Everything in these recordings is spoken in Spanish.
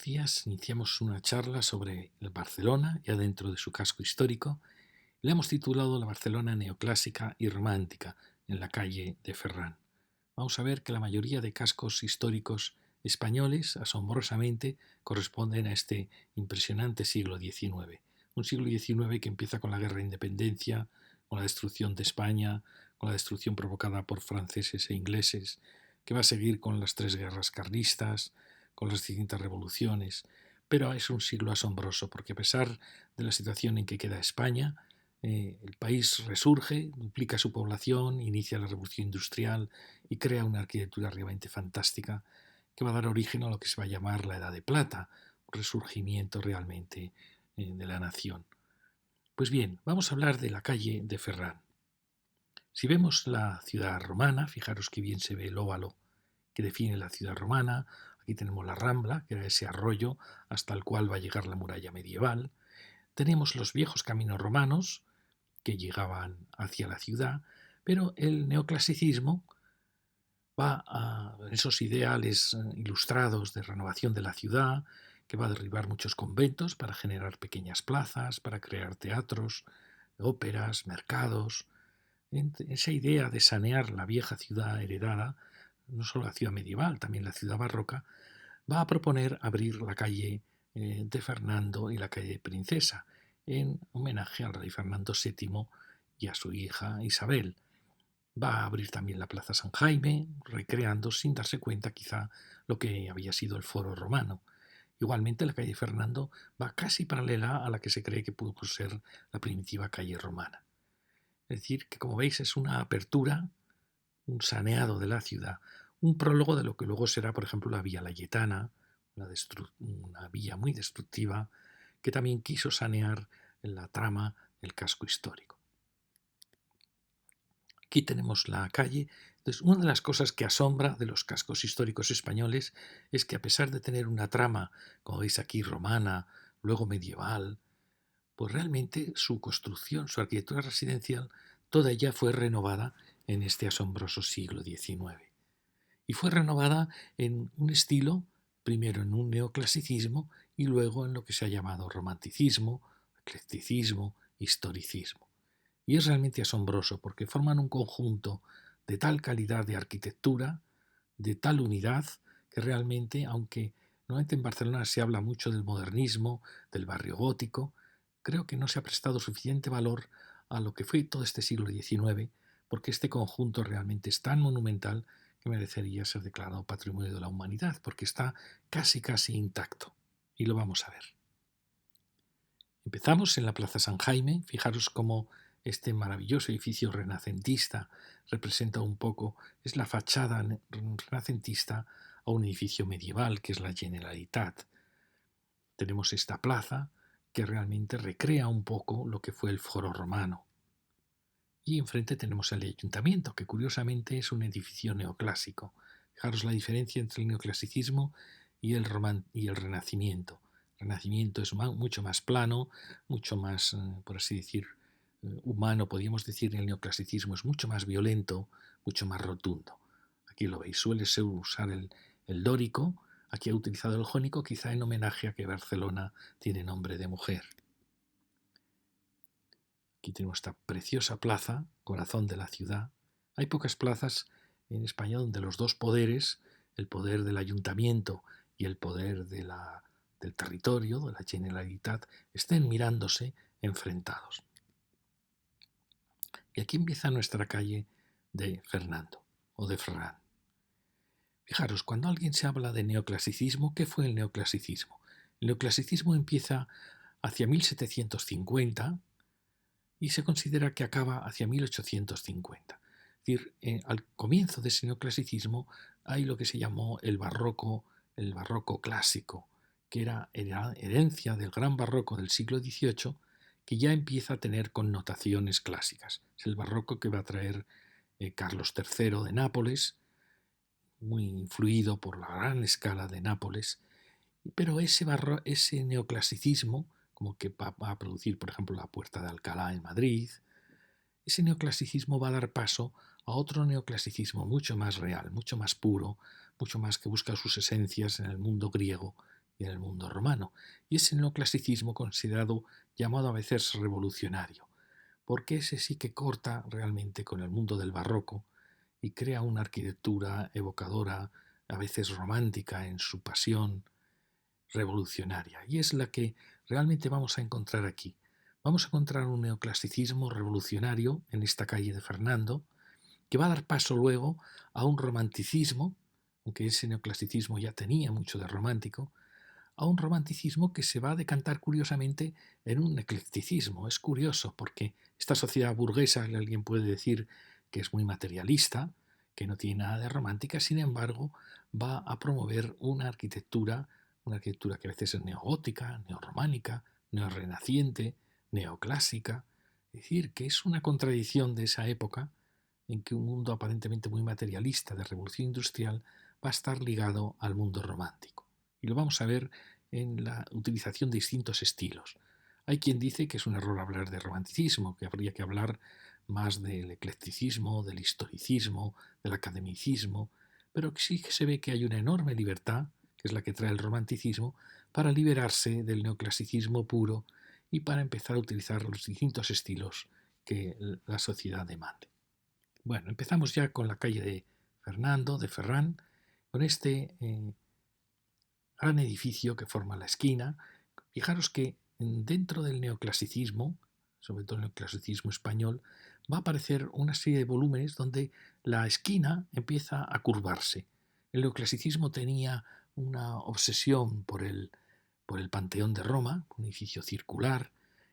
Días iniciamos una charla sobre el Barcelona, ya dentro de su casco histórico. Le hemos titulado La Barcelona neoclásica y romántica, en la calle de Ferran. Vamos a ver que la mayoría de cascos históricos españoles, asombrosamente, corresponden a este impresionante siglo XIX. Un siglo XIX que empieza con la Guerra de Independencia, con la destrucción de España, con la destrucción provocada por franceses e ingleses, que va a seguir con las tres guerras carlistas, con las distintas revoluciones. Pero es un siglo asombroso, porque a pesar de la situación en que queda España, el país resurge, duplica su población, inicia la revolución industrial y crea una arquitectura realmente fantástica que va a dar origen a lo que se va a llamar la Edad de Plata, un resurgimiento realmente de la nación. Pues bien, vamos a hablar de la calle de Ferran. Si vemos la ciudad romana, fijaros que bien se ve el óvalo que define la ciudad romana. Aquí tenemos la Rambla, que era ese arroyo hasta el cual va a llegar la muralla medieval. Tenemos los viejos caminos romanos que llegaban hacia la ciudad, pero el neoclasicismo va a esos ideales ilustrados de renovación de la ciudad, que va a derribar muchos conventos para generar pequeñas plazas, para crear teatros, óperas, mercados. Esa idea de sanear la vieja ciudad heredada, no solo la ciudad medieval, también la ciudad barroca, va a proponer abrir la calle de Fernando y la calle Princesa, en homenaje al rey Fernando VII y a su hija Isabel. Va a abrir también la Plaza San Jaime, recreando sin darse cuenta quizá lo que había sido el Foro Romano. Igualmente la calle Fernando va casi paralela a la que se cree que pudo ser la primitiva calle romana. Es decir, que como veis es una apertura, un saneado de la ciudad, un prólogo de lo que luego será, por ejemplo, la Vía Layetana, una vía muy destructiva, que también quiso sanear la trama del casco histórico. Aquí tenemos la calle. Entonces, una de las cosas que asombra de los cascos históricos españoles es que a pesar de tener una trama, como veis aquí, romana, luego medieval, pues realmente su construcción, su arquitectura residencial, toda ella fue renovada en este asombroso siglo XIX. Y fue renovada en un estilo, primero en un neoclasicismo y luego en lo que se ha llamado romanticismo, eclecticismo, historicismo. Y es realmente asombroso porque forman un conjunto de tal calidad de arquitectura, de tal unidad, que realmente, aunque normalmente en Barcelona se habla mucho del modernismo, del barrio gótico, creo que no se ha prestado suficiente valor a lo que fue todo este siglo XIX, porque este conjunto realmente es tan monumental que merecería ser declarado Patrimonio de la Humanidad, porque está casi intacto. Y lo vamos a ver. Empezamos en la Plaza San Jaime. Fijaros cómo este maravilloso edificio renacentista representa un poco, es la fachada renacentista a un edificio medieval que es la Generalitat. Tenemos esta plaza que realmente recrea un poco lo que fue el Foro Romano. Y enfrente tenemos el ayuntamiento, que curiosamente es un edificio neoclásico. Fijaros la diferencia entre el neoclasicismo y el renacimiento. El renacimiento es mucho más plano, mucho más, por así decir, humano, podríamos decir. El neoclasicismo es mucho más violento, mucho más rotundo. Aquí lo veis, suele ser usar el dórico, aquí ha utilizado el jónico, quizá en homenaje a que Barcelona tiene nombre de mujer. Aquí tenemos esta preciosa plaza, corazón de la ciudad. Hay pocas plazas en España donde los dos poderes, el poder del ayuntamiento y el poder del territorio, de la Generalitat, estén mirándose enfrentados. Y aquí empieza nuestra calle de Fernando o de Ferran. Fijaros, cuando alguien se habla de neoclasicismo, ¿qué fue el neoclasicismo? El neoclasicismo empieza hacia 1750 y se considera que acaba hacia 1850. Es decir, al comienzo de ese neoclasicismo hay lo que se llamó el barroco clásico, que era herencia del gran barroco del siglo XVIII, que ya empieza a tener connotaciones clásicas. Es el barroco que va a traer Carlos III de Nápoles, muy influido por la gran escala de Nápoles, pero ese neoclasicismo, como que va a producir, por ejemplo, la Puerta de Alcalá en Madrid, ese neoclasicismo va a dar paso a otro neoclasicismo mucho más real, mucho más puro, mucho más que busca sus esencias en el mundo griego y en el mundo romano. Y es el neoclasicismo considerado, llamado a veces revolucionario, porque ese sí que corta realmente con el mundo del barroco y crea una arquitectura evocadora, a veces romántica en su pasión, revolucionaria. Y es la que realmente vamos a encontrar aquí. Vamos a encontrar un neoclasicismo revolucionario en esta calle de Fernando, que va a dar paso luego a un romanticismo, aunque ese neoclasicismo ya tenía mucho de romántico, a un romanticismo que se va a decantar curiosamente en un eclecticismo. Es curioso porque esta sociedad burguesa, alguien puede decir que es muy materialista, que no tiene nada de romántica, sin embargo, va a promover una arquitectura que a veces es neogótica, neorrománica, neorrenaciente, neoclásica. Es decir, que es una contradicción de esa época en que un mundo aparentemente muy materialista de revolución industrial va a estar ligado al mundo romántico. Y lo vamos a ver en la utilización de distintos estilos. Hay quien dice que es un error hablar de romanticismo, que habría que hablar más del eclecticismo, del historicismo, del academicismo, pero sí que se ve que hay una enorme libertad, que es la que trae el romanticismo, para liberarse del neoclasicismo puro y para empezar a utilizar los distintos estilos que la sociedad demande. Bueno, empezamos ya con la calle de Fernando, de Ferran, con este gran edificio que forma la esquina. Fijaros que dentro del neoclasicismo, sobre todo el neoclasicismo español, va a aparecer una serie de volúmenes donde la esquina empieza a curvarse. El neoclasicismo tenía una obsesión por el Panteón de Roma, un edificio circular.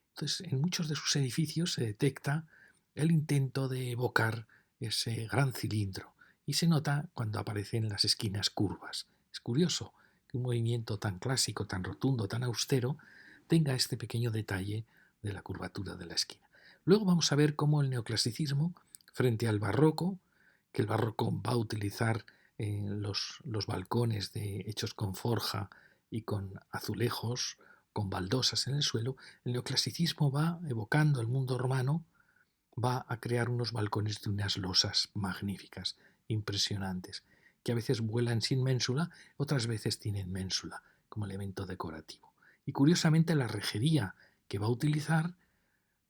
Entonces, en muchos de sus edificios se detecta el intento de evocar ese gran cilindro y se nota cuando aparecen las esquinas curvas. Es curioso que un movimiento tan clásico, tan rotundo, tan austero, tenga este pequeño detalle de la curvatura de la esquina. Luego vamos a ver cómo el neoclasicismo, frente al barroco, que el barroco va a utilizar los balcones hechos con forja y con azulejos, con baldosas en el suelo, el neoclasicismo va evocando el mundo romano, va a crear unos balcones de unas losas magníficas, impresionantes, que a veces vuelan sin ménsula, otras veces tienen ménsula como elemento decorativo. Y curiosamente la rejería que va a utilizar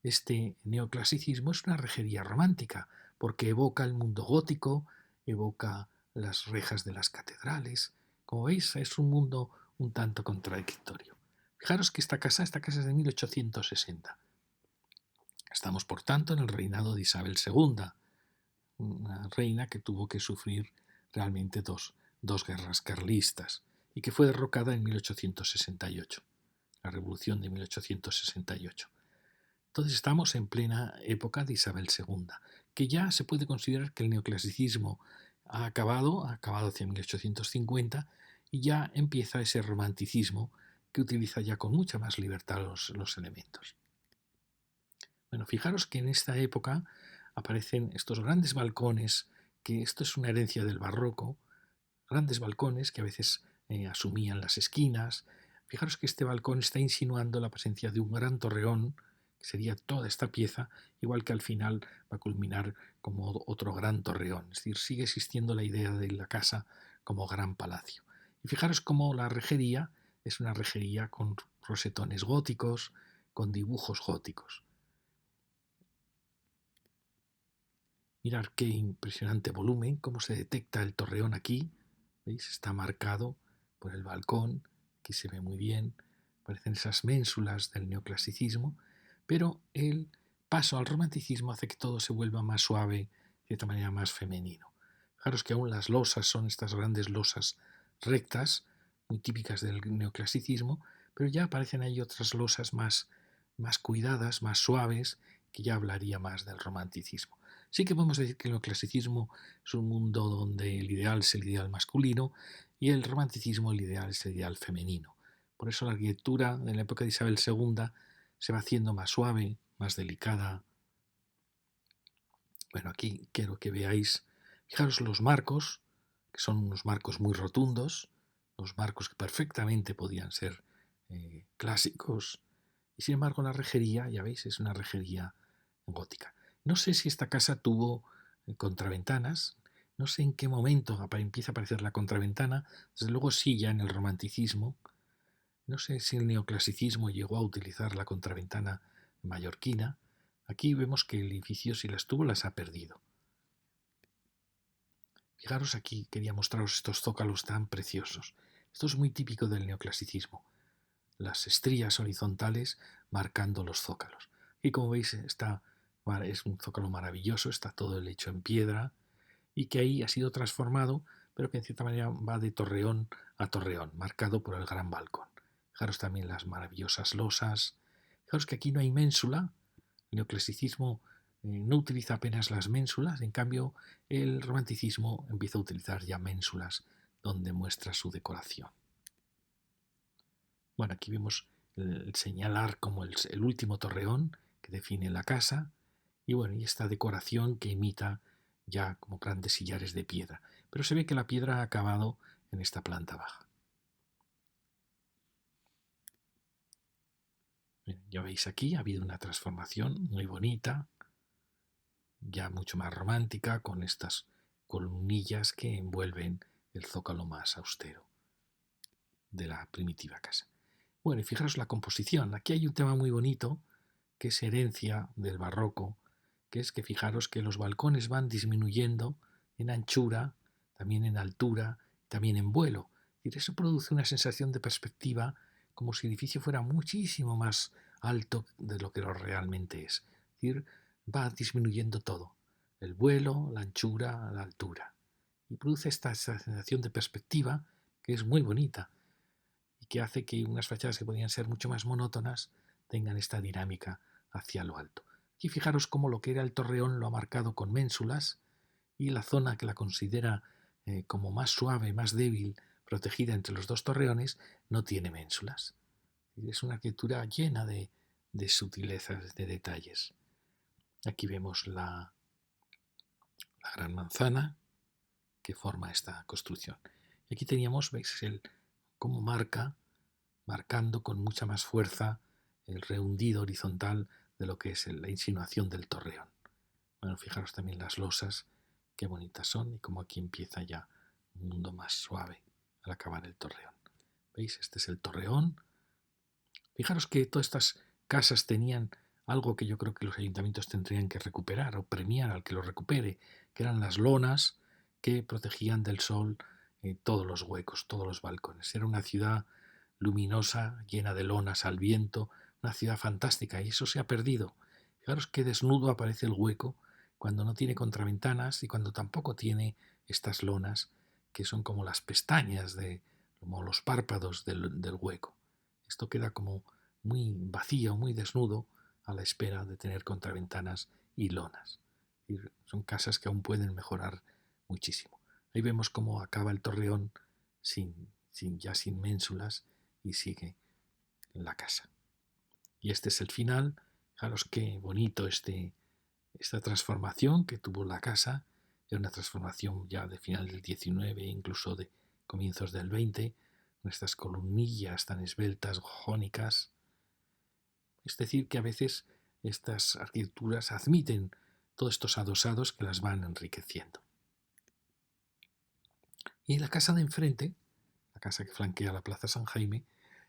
este neoclasicismo es una rejería romántica, porque evoca el mundo gótico, evoca las rejas de las catedrales. Como veis, es un mundo un tanto contradictorio. Fijaros que esta casa es de 1860. Estamos, por tanto, en el reinado de Isabel II, una reina que tuvo que sufrir realmente dos guerras carlistas y que fue derrocada en 1868, la revolución de 1868. Entonces estamos en plena época de Isabel II, que ya se puede considerar que el neoclasicismo ha acabado hacia 1850 y ya empieza ese romanticismo que utiliza ya con mucha más libertad los elementos. Bueno, fijaros que en esta época aparecen estos grandes balcones, que esto es una herencia del barroco, grandes balcones que a veces asumían las esquinas. Fijaros que este balcón está insinuando la presencia de un gran torreón, que sería toda esta pieza, igual que al final va a culminar como otro gran torreón. Es decir, sigue existiendo la idea de la casa como gran palacio. Y fijaros cómo la rejería es una rejería con rosetones góticos, con dibujos góticos. Mirad qué impresionante volumen, cómo se detecta el torreón aquí. ¿Veis? Está marcado por el balcón, aquí se ve muy bien, aparecen esas ménsulas del neoclasicismo, pero el paso al romanticismo hace que todo se vuelva más suave, de cierta manera más femenino. Fijaros que aún las losas son estas grandes losas rectas, muy típicas del neoclasicismo, pero ya aparecen ahí otras losas más cuidadas, más suaves, que ya hablaría más del romanticismo. Sí que podemos decir que el neoclasicismo es un mundo donde el ideal es el ideal masculino y el romanticismo el ideal es el ideal femenino. Por eso la arquitectura en la época de Isabel II se va haciendo más suave, más delicada. Bueno, aquí quiero que veáis, fijaros los marcos, que son unos marcos muy rotundos, los marcos que perfectamente podían ser clásicos, y sin embargo la rejería, ya veis, es una rejería gótica. No sé si esta casa tuvo contraventanas, no sé en qué momento empieza a aparecer la contraventana, desde luego sí ya en el romanticismo, No sé si el neoclasicismo llegó a utilizar la contraventana mallorquina. Aquí vemos que el edificio, si las tuvo, las ha perdido. Fijaros aquí, quería mostraros estos zócalos tan preciosos. Esto es muy típico del neoclasicismo. Las estrías horizontales marcando los zócalos. Y como veis, es un zócalo maravilloso, está todo el hecho en piedra y que ahí ha sido transformado, pero que en cierta manera va de torreón a torreón, marcado por el gran balcón. Fijaros también las maravillosas losas. Fijaros que aquí no hay ménsula. El neoclasicismo no utiliza apenas las ménsulas, en cambio el romanticismo empieza a utilizar ya ménsulas donde muestra su decoración. Bueno, aquí vemos el señalar como el último torreón que define la casa y bueno, y esta decoración que imita ya como grandes sillares de piedra. Pero se ve que la piedra ha acabado en esta planta baja. Bien, ya veis aquí, ha habido una transformación muy bonita, ya mucho más romántica, con estas columnillas que envuelven el zócalo más austero de la primitiva casa. Bueno, y fijaros la composición. Aquí hay un tema muy bonito que es herencia del barroco, que es que fijaros que los balcones van disminuyendo en anchura, también en altura, también en vuelo. Y eso produce una sensación de perspectiva como si el edificio fuera muchísimo más alto de lo que lo realmente es. Es decir, va disminuyendo todo, el vuelo, la anchura, la altura. Y produce esta sensación de perspectiva que es muy bonita y que hace que unas fachadas que podían ser mucho más monótonas tengan esta dinámica hacia lo alto. Y fijaros cómo lo que era el torreón lo ha marcado con ménsulas y la zona que la considera como más suave, más débil, protegida entre los dos torreones, no tiene ménsulas. Es una arquitectura llena de sutilezas, de detalles. Aquí vemos la gran manzana que forma esta construcción. Y aquí teníamos, veis, cómo marcando con mucha más fuerza el rehundido horizontal de lo que es la insinuación del torreón. Bueno, fijaros también las losas, qué bonitas son y cómo aquí empieza ya un mundo más suave al acabar el torreón. ¿Veis? Este es el torreón. Fijaros que todas estas casas tenían algo que yo creo que los ayuntamientos tendrían que recuperar o premiar al que lo recupere, que eran las lonas que protegían del sol todos los huecos, todos los balcones. Era una ciudad luminosa, llena de lonas al viento, una ciudad fantástica y eso se ha perdido. Fijaros qué desnudo aparece el hueco cuando no tiene contraventanas y cuando tampoco tiene estas lonas que son como las pestañas, como los párpados del hueco. Esto queda como muy vacío, muy desnudo, a la espera de tener contraventanas y lonas. Son casas que aún pueden mejorar muchísimo. Ahí vemos cómo acaba el torreón ya sin ménsulas y sigue en la casa. Y este es el final. Fijaros qué bonito esta transformación que tuvo la casa. Era una transformación ya de final del 19, incluso de comienzos del 20, con estas columnillas tan esbeltas, jónicas. Es decir, que a veces estas arquitecturas admiten todos estos adosados que las van enriqueciendo. Y la casa de enfrente, la casa que flanquea la Plaza San Jaime,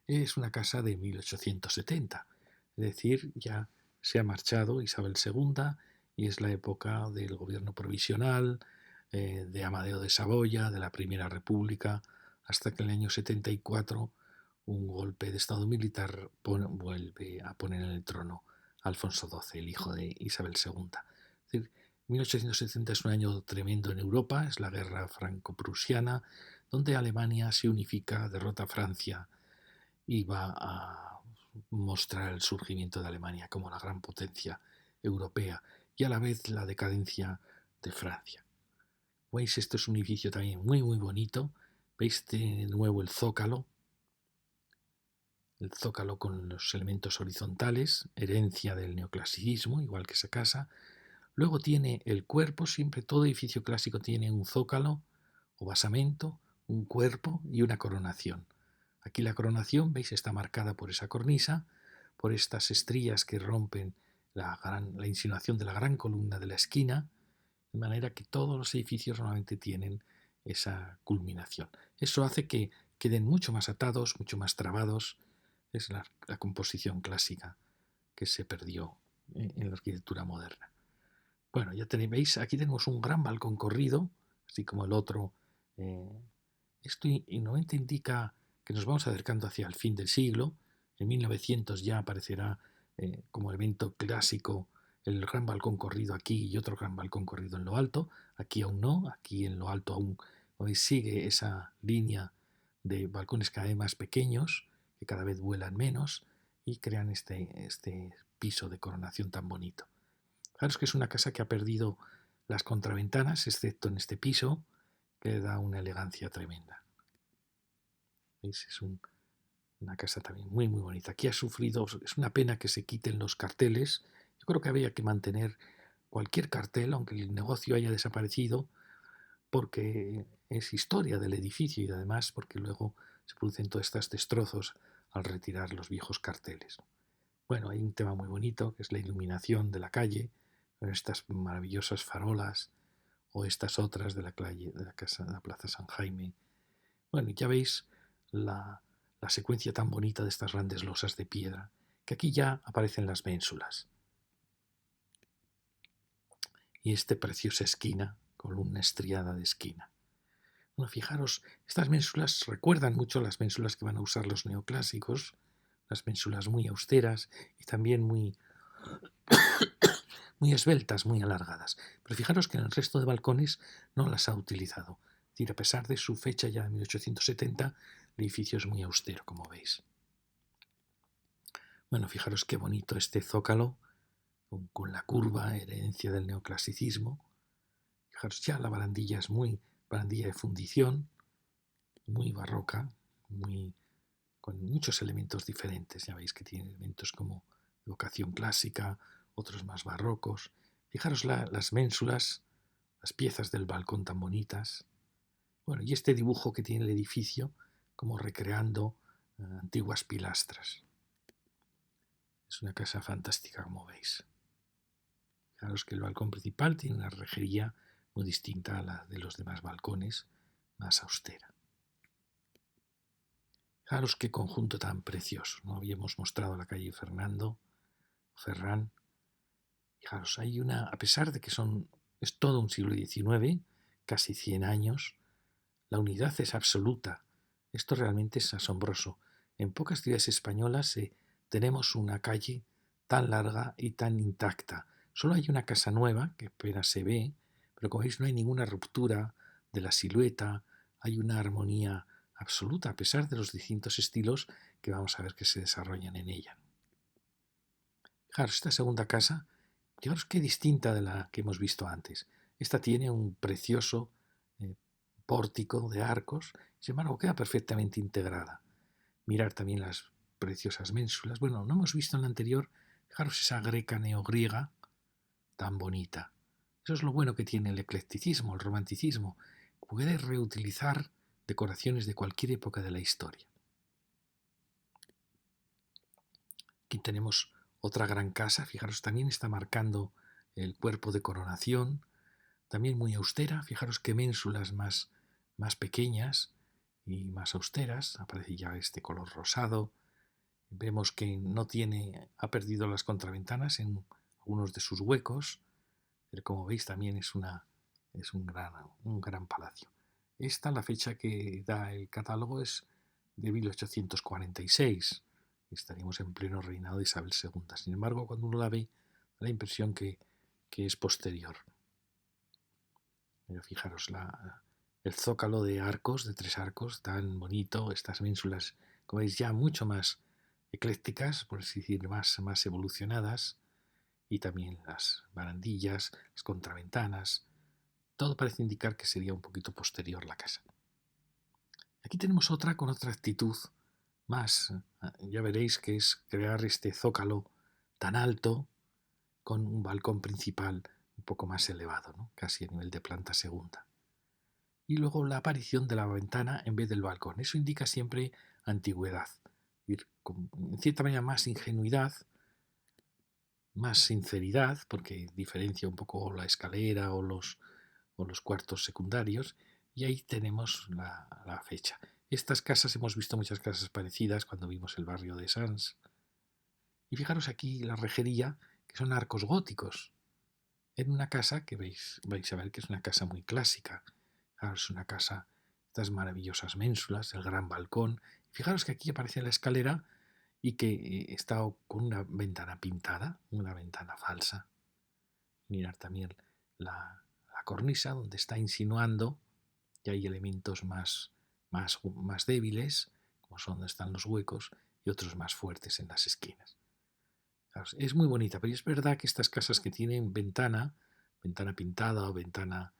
es una casa de 1870. Es decir, ya se ha marchado Isabel II y es la época del gobierno provisional, de Amadeo de Saboya, de la Primera República, hasta que en el año 74 un golpe de estado militar vuelve a poner en el trono a Alfonso XII, el hijo de Isabel II. Es decir, 1870 es un año tremendo en Europa, es la guerra franco-prusiana, donde Alemania se unifica, derrota a Francia y va a mostrar el surgimiento de Alemania como la gran potencia europea y a la vez la decadencia de Francia. ¿Veis? Esto es un edificio también muy muy bonito. ¿Veis de nuevo el zócalo con los elementos horizontales, herencia del neoclasicismo, igual que esa casa? Luego tiene el cuerpo, siempre todo edificio clásico tiene un zócalo o basamento, un cuerpo y una coronación. Aquí la coronación, veis, está marcada por esa cornisa, por estas estrías que rompen la insinuación de la gran columna de la esquina, de manera que todos los edificios normalmente tienen esa culminación. Eso hace que queden mucho más atados, mucho más trabados, Es la composición clásica que se perdió en la arquitectura moderna. Bueno, ya tenéis, ¿veis? Aquí tenemos un gran balcón corrido, así como el otro. eh, Esto normalmente indica que nos vamos acercando hacia el fin del siglo. En 1900 ya aparecerá como evento clásico el gran balcón corrido aquí y otro gran balcón corrido en lo alto. Aquí aún no, aquí en lo alto aún hoy sigue esa línea de balcones cada vez más pequeños, que cada vez vuelan menos y crean este piso de coronación tan bonito. Claro, es que es una casa que ha perdido las contraventanas, excepto en este piso, que le da una elegancia tremenda. ¿Veis? Es una casa también muy, muy bonita. Aquí ha sufrido, es una pena que se quiten los carteles. Yo creo que habría que mantener cualquier cartel, aunque el negocio haya desaparecido, porque es historia del edificio y además porque luego se producen todos estos destrozos al retirar los viejos carteles. Bueno, hay un tema muy bonito que es la iluminación de la calle, con estas maravillosas farolas o estas otras de la calle, de la Plaza San Jaime. Bueno, ya veis la secuencia tan bonita de estas grandes losas de piedra, que aquí ya aparecen las ménsulas. Y esta preciosa esquina, columna estriada de esquina. Bueno, fijaros, estas ménsulas recuerdan mucho las ménsulas que van a usar los neoclásicos, las ménsulas muy austeras y también muy esbeltas, muy alargadas. Pero fijaros que en el resto de balcones no las ha utilizado. Es decir, a pesar de su fecha ya de 1870, el edificio es muy austero, como veis. Bueno, fijaros qué bonito este zócalo, con la curva, herencia del neoclasicismo. Fijaros, ya la barandilla es muy barandilla de fundición, muy barroca, con muchos elementos diferentes. Ya veis que tiene elementos como evocación clásica, otros más barrocos. Fijaros las ménsulas, las piezas del balcón tan bonitas. Bueno, y este dibujo que tiene el edificio, como recreando antiguas pilastras. Es una casa fantástica, como veis. Fijaros que el balcón principal tiene una rejería muy distinta a la de los demás balcones, más austera. Fijaros qué conjunto tan precioso. No habíamos mostrado la calle Ferrán. Fijaros, hay a pesar de que es todo un siglo XIX, casi 100 años, la unidad es absoluta. Esto realmente es asombroso. En pocas ciudades españolas tenemos una calle tan larga y tan intacta. Solo hay una casa nueva, que apenas se ve, pero como veis no hay ninguna ruptura de la silueta, hay una armonía absoluta, a pesar de los distintos estilos que vamos a ver que se desarrollan en ella. Fijaros, esta segunda casa, fijaros qué distinta de la que hemos visto antes. Esta tiene un precioso pórtico de arcos, sin embargo queda perfectamente integrada. Mirar también las preciosas ménsulas. Bueno, no hemos visto en la anterior, fijaros esa greca neogriega tan bonita. Eso es lo bueno que tiene el eclecticismo, el romanticismo. Puede reutilizar decoraciones de cualquier época de la historia. Aquí tenemos otra gran casa, fijaros, también está marcando el cuerpo de coronación, también muy austera, fijaros qué ménsulas más pequeñas y más austeras, aparece ya este color rosado, vemos que ha perdido las contraventanas en algunos de sus huecos, pero como veis también es un gran palacio. La fecha que da el catálogo es de 1846, estaríamos en pleno reinado de Isabel II. Sin embargo, cuando uno la ve, da la impresión que es posterior. Pero fijaros, el zócalo de arcos, de 3 arcos, tan bonito, estas ménsulas, como veis, ya mucho más eclécticas, por así decir, más evolucionadas, y también las barandillas, las contraventanas, todo parece indicar que sería un poquito posterior la casa. Aquí tenemos otra con otra actitud más, ya veréis que es crear este zócalo tan alto con un balcón principal un poco más elevado, ¿no? Casi a nivel de planta segunda. Y luego la aparición de la ventana en vez del balcón. Eso indica siempre antigüedad, en cierta manera más ingenuidad, más sinceridad, porque diferencia un poco la escalera o los cuartos secundarios, y ahí tenemos la fecha. Estas casas, hemos visto muchas casas parecidas cuando vimos el barrio de Sants. Y fijaros aquí la rejería, que son arcos góticos. En una casa que vais a ver que es una casa muy clásica. Fijaros, es una casa, estas maravillosas ménsulas, el gran balcón. Fijaros que aquí aparece la escalera y que está con una ventana pintada, una ventana falsa. Mirar también la cornisa donde está insinuando que hay elementos más débiles, como son donde están los huecos, y otros más fuertes en las esquinas. Claro, es muy bonita, pero es verdad que estas casas que tienen ventana pintada o ventana,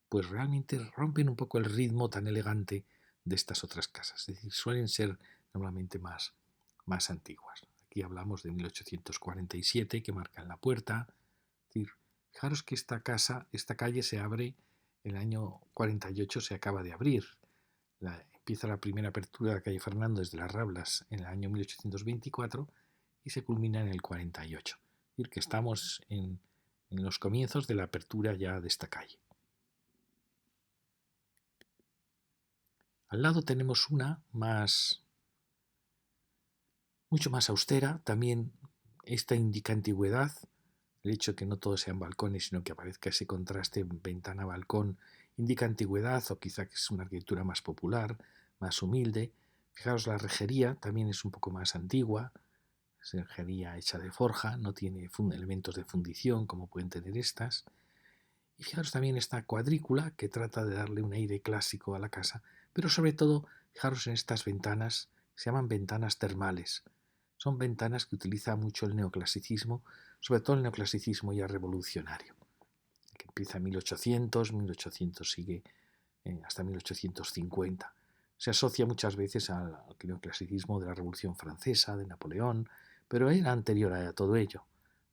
pues realmente rompen un poco el ritmo tan elegante de estas otras casas. Es decir, suelen ser normalmente más antiguas. Aquí hablamos de 1847, que marca en la puerta. Es decir, fijaros que esta calle se abre en el año 48, se acaba de abrir. Empieza la primera apertura de la calle Fernando desde las Rablas en el año 1824 y se culmina en el 48. Es decir, que estamos en los comienzos de la apertura ya de esta calle. Al lado tenemos una mucho más austera, también esta indica antigüedad, el hecho de que no todos sean balcones, sino que aparezca ese contraste ventana-balcón, indica antigüedad o quizá que es una arquitectura más popular, más humilde. Fijaros, la rejería también es un poco más antigua, es rejería hecha de forja, no tiene elementos de fundición como pueden tener estas. Y fijaros también esta cuadrícula que trata de darle un aire clásico a la casa, pero sobre todo fijaros en estas ventanas, se llaman ventanas termales. Son ventanas que utiliza mucho el neoclasicismo, sobre todo el neoclasicismo ya revolucionario, que empieza en 1800 sigue hasta 1850. Se asocia muchas veces al neoclasicismo de la Revolución Francesa, de Napoleón, pero era anterior a todo ello.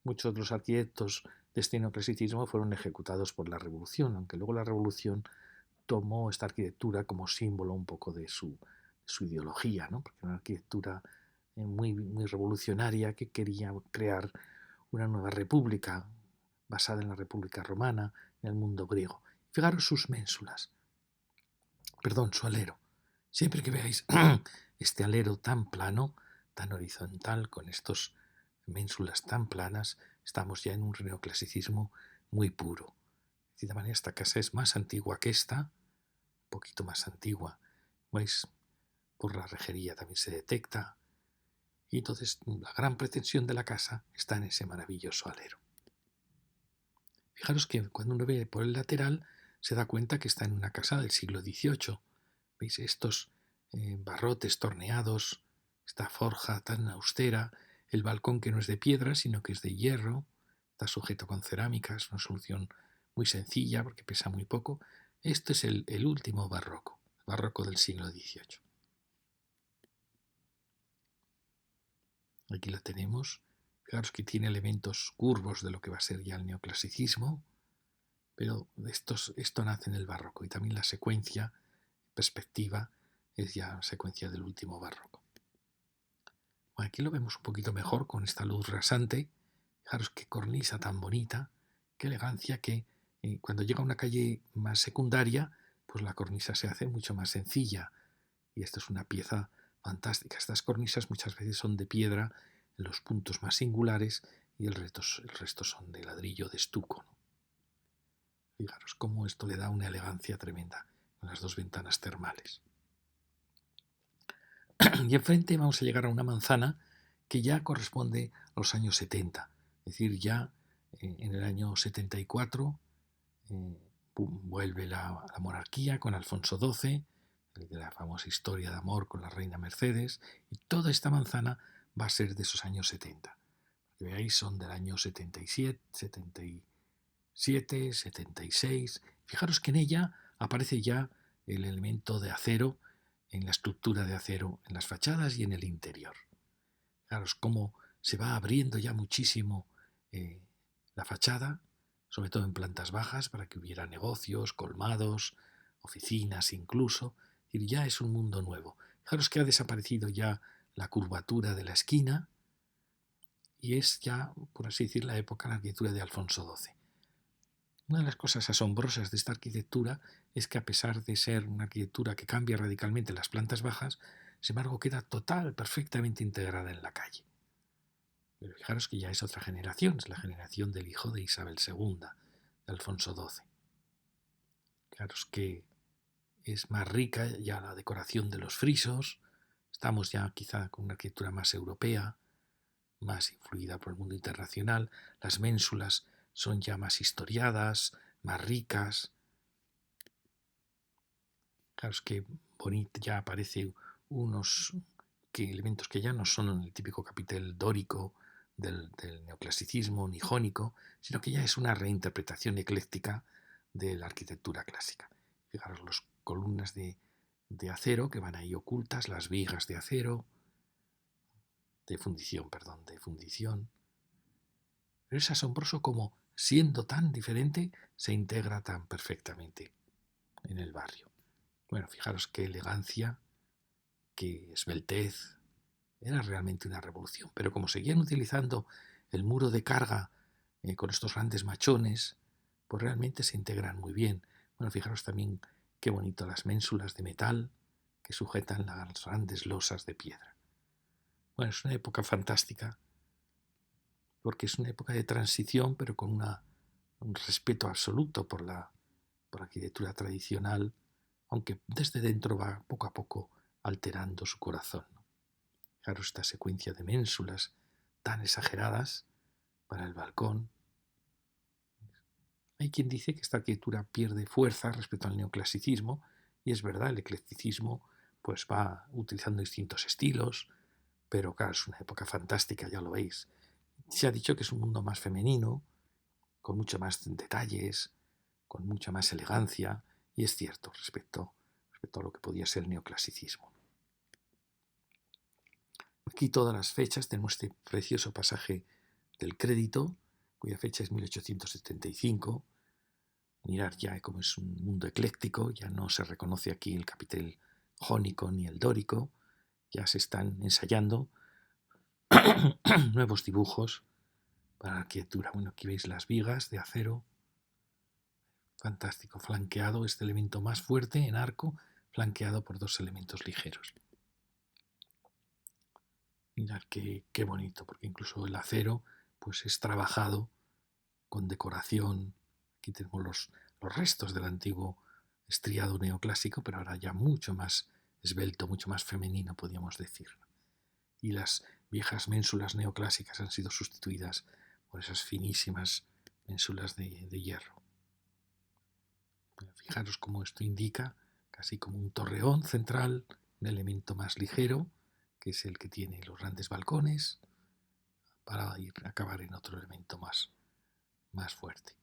Muchos de los arquitectos de este neoclasicismo fueron ejecutados por la Revolución, aunque luego la Revolución tomó esta arquitectura como símbolo un poco de su ideología, ¿no? Porque era una arquitectura muy revolucionaria que quería crear una nueva república basada en la República Romana, en el mundo griego. Fijaros sus ménsulas, su alero. Siempre que veáis este alero tan plano, tan horizontal, con estos ménsulas tan planas, estamos ya en un neoclasicismo muy puro. De cierta manera, esta casa es más antigua que esta, un poquito más antigua. ¿Veis? Por la rejería también se detecta. Y entonces la gran pretensión de la casa está en ese maravilloso alero. Fijaros que cuando uno ve por el lateral se da cuenta que está en una casa del siglo XVIII. ¿Veis estos barrotes torneados, esta forja tan austera, el balcón que no es de piedra sino que es de hierro, está sujeto con cerámica, es una solución muy sencilla porque pesa muy poco. Este es el último barroco, el barroco del siglo XVIII. Aquí la tenemos. Fijaros que tiene elementos curvos de lo que va a ser ya el neoclasicismo, pero esto nace en el barroco y también la secuencia, perspectiva, es ya secuencia del último barroco. Bueno, aquí lo vemos un poquito mejor con esta luz rasante. Fijaros qué cornisa tan bonita, qué elegancia, que cuando llega a una calle más secundaria, pues la cornisa se hace mucho más sencilla. Y esta es una pieza fantástica. Estas cornisas muchas veces son de piedra en los puntos más singulares y el resto son de ladrillo, de estuco, ¿no? Fijaros cómo esto le da una elegancia tremenda con las dos ventanas termales. Y enfrente vamos a llegar a una manzana que ya corresponde a los años 70. Es decir, ya en el año 74 vuelve la monarquía con Alfonso XII, de la famosa historia de amor con la reina Mercedes, y toda esta manzana va a ser de esos años 70. Que veáis, son del año 77, 76. Fijaros que en ella aparece ya el elemento de acero, en la estructura de acero, en las fachadas y en el interior. Fijaros cómo se va abriendo ya muchísimo la fachada, sobre todo en plantas bajas, para que hubiera negocios, colmados, oficinas incluso. Y ya es un mundo nuevo. Fijaros que ha desaparecido ya la curvatura de la esquina y es ya, por así decir, la época de la arquitectura de Alfonso XII. Una de las cosas asombrosas de esta arquitectura es que, a pesar de ser una arquitectura que cambia radicalmente las plantas bajas, sin embargo queda perfectamente integrada en la calle. Pero fijaros que ya es otra generación, es la generación del hijo de Isabel II, de Alfonso XII. Fijaros que es más rica ya la decoración de los frisos, estamos ya quizá con una arquitectura más europea, más influida por el mundo internacional, las ménsulas son ya más historiadas, más ricas. Claro, es que bonito ya aparece unos elementos que ya no son en el típico capitel dórico del neoclasicismo ni jónico, sino que ya es una reinterpretación ecléctica de la arquitectura clásica. Fijaros las columnas de acero que van ahí ocultas, las vigas de acero, de fundición. Pero es asombroso cómo, siendo tan diferente, se integra tan perfectamente en el barrio. Bueno, fijaros qué elegancia, qué esbeltez. Era realmente una revolución. Pero como seguían utilizando el muro de carga con estos grandes machones, pues realmente se integran muy bien. Bueno, fijaros también qué bonito las ménsulas de metal que sujetan las grandes losas de piedra. Bueno, es una época fantástica porque es una época de transición, pero con un respeto absoluto por la arquitectura tradicional, aunque desde dentro va poco a poco alterando su corazón. Fijaros esta secuencia de ménsulas tan exageradas para el balcón. Hay quien dice que esta arquitectura pierde fuerza respecto al neoclasicismo, y es verdad, el eclecticismo pues va utilizando distintos estilos, pero claro, es una época fantástica, ya lo veis. Se ha dicho que es un mundo más femenino, con mucho más detalles, con mucha más elegancia, y es cierto respecto a lo que podía ser el neoclasicismo. Aquí todas las fechas tenemos este precioso pasaje del Crédito, cuya fecha es 1875. Mirar ya cómo es un mundo ecléctico, ya no se reconoce aquí el capitel jónico ni el dórico, ya se están ensayando nuevos dibujos para la arquitectura. Bueno, aquí veis las vigas de acero, fantástico, flanqueado, este elemento más fuerte en arco, flanqueado por dos elementos ligeros. Mirad qué bonito, porque incluso el acero pues es trabajado con decoración. Aquí tenemos los restos del antiguo estriado neoclásico, pero ahora ya mucho más esbelto, mucho más femenino, podríamos decir. Y las viejas ménsulas neoclásicas han sido sustituidas por esas finísimas ménsulas de hierro. Fijaros cómo esto indica casi como un torreón central, un elemento más ligero, que es el que tiene los grandes balcones, para acabar en otro elemento más fuerte.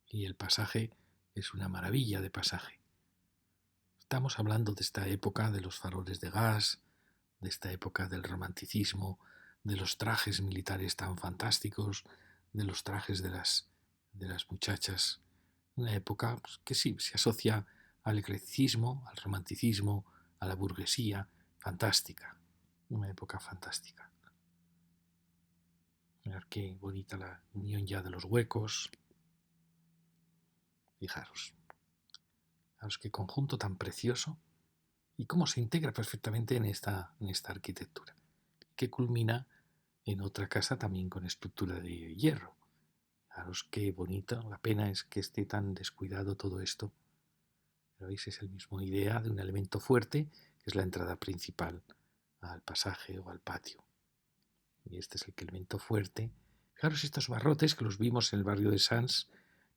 Y el pasaje es una maravilla de pasaje. Estamos hablando de esta época de los faroles de gas, de esta época del romanticismo, de los trajes militares tan fantásticos, de los trajes de las muchachas. Una época que sí se asocia al eclecticismo, al romanticismo, a la burguesía, fantástica. Una época fantástica. Mirad qué bonita la unión ya de los huecos. Fijaros qué conjunto tan precioso y cómo se integra perfectamente en esta arquitectura, que culmina en otra casa también con estructura de hierro. Fijaros qué bonito, la pena es que esté tan descuidado todo esto. Pero veis, es el mismo idea de un elemento fuerte, que es la entrada principal al pasaje o al patio. Y este es el elemento fuerte. Fijaros estos barrotes que los vimos en el barrio de Sants,